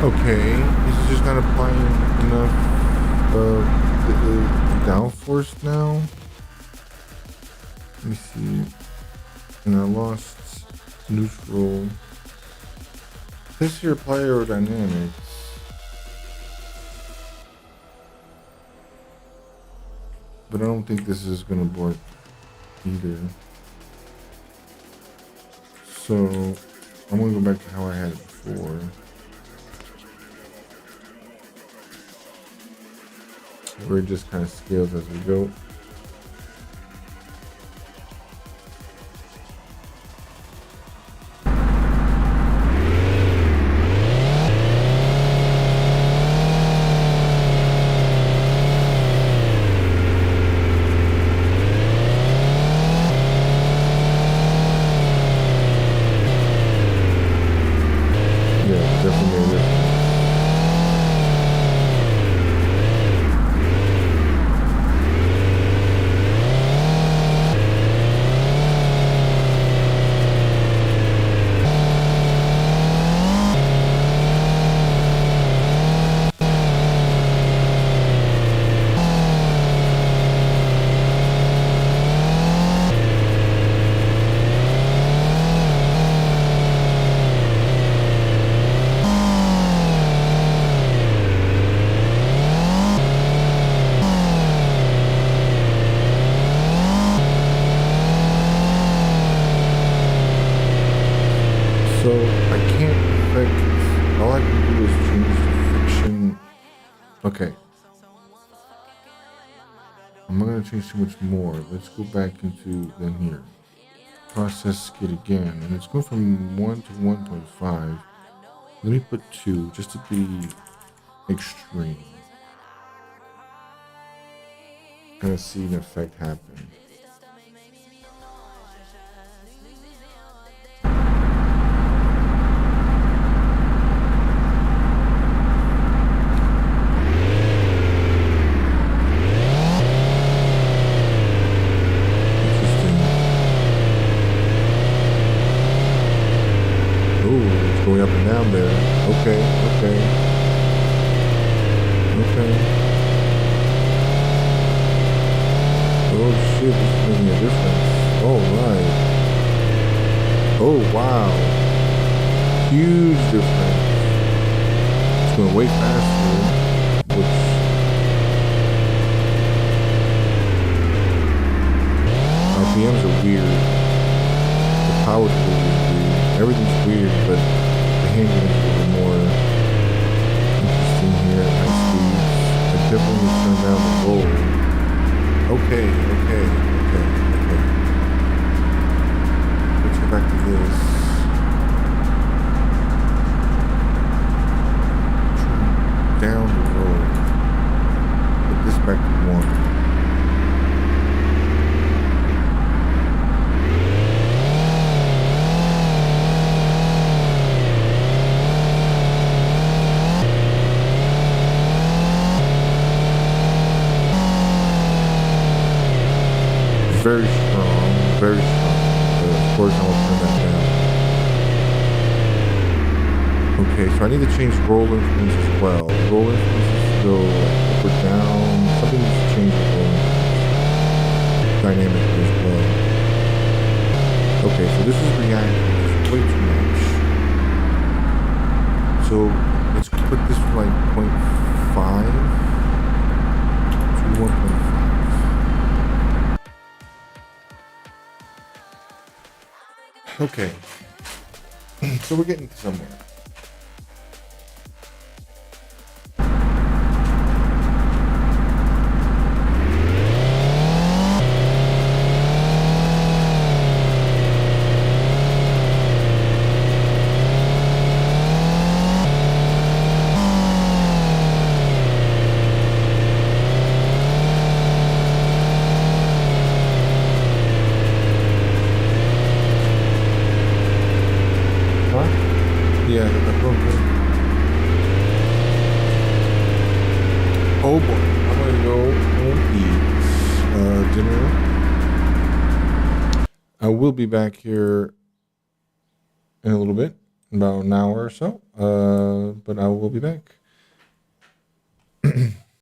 Okay, this is just not applying enough of the downforce now. Let me see. And I lost neutral. This here apply aerodynamics. But I don't think this is gonna work either. So I'm gonna go back to how I had it before. Where it just kind of scales as we go. Yeah, definitely made a difference. So I can't affect, all I can do is change the friction. Okay. I'm not gonna change too much more. Let's go back into then here. Process skid again. And it's going from 1 to 1.5. Let me put 2 just to be extreme. Kind of see an effect happen. Going up and down there. Okay. Oh shit, this is making a difference. Oh right. Oh wow. Huge difference. It's going way faster, which RPMs are weird. The power delivery is weird. Everything's weird, but the handling is a little more interesting here at high speeds. I definitely need to turn down the roll. Okay. Let's go back to this. Turn down the roll. Put this back to 1. Very strong, very strong. Of course, I will turn that down. Okay, so I need to change roll influence as well. Roll influences go like up or down. Something needs to change the roll influence dynamically as well. Okay, so this is reacting. It's way too much. So let's put this from like 0.5 to 1.5. Okay, so we're getting somewhere. Yeah, oh boy, I'm gonna go home eat dinner. I will be back here in a little bit, about an hour or so. But I will be back.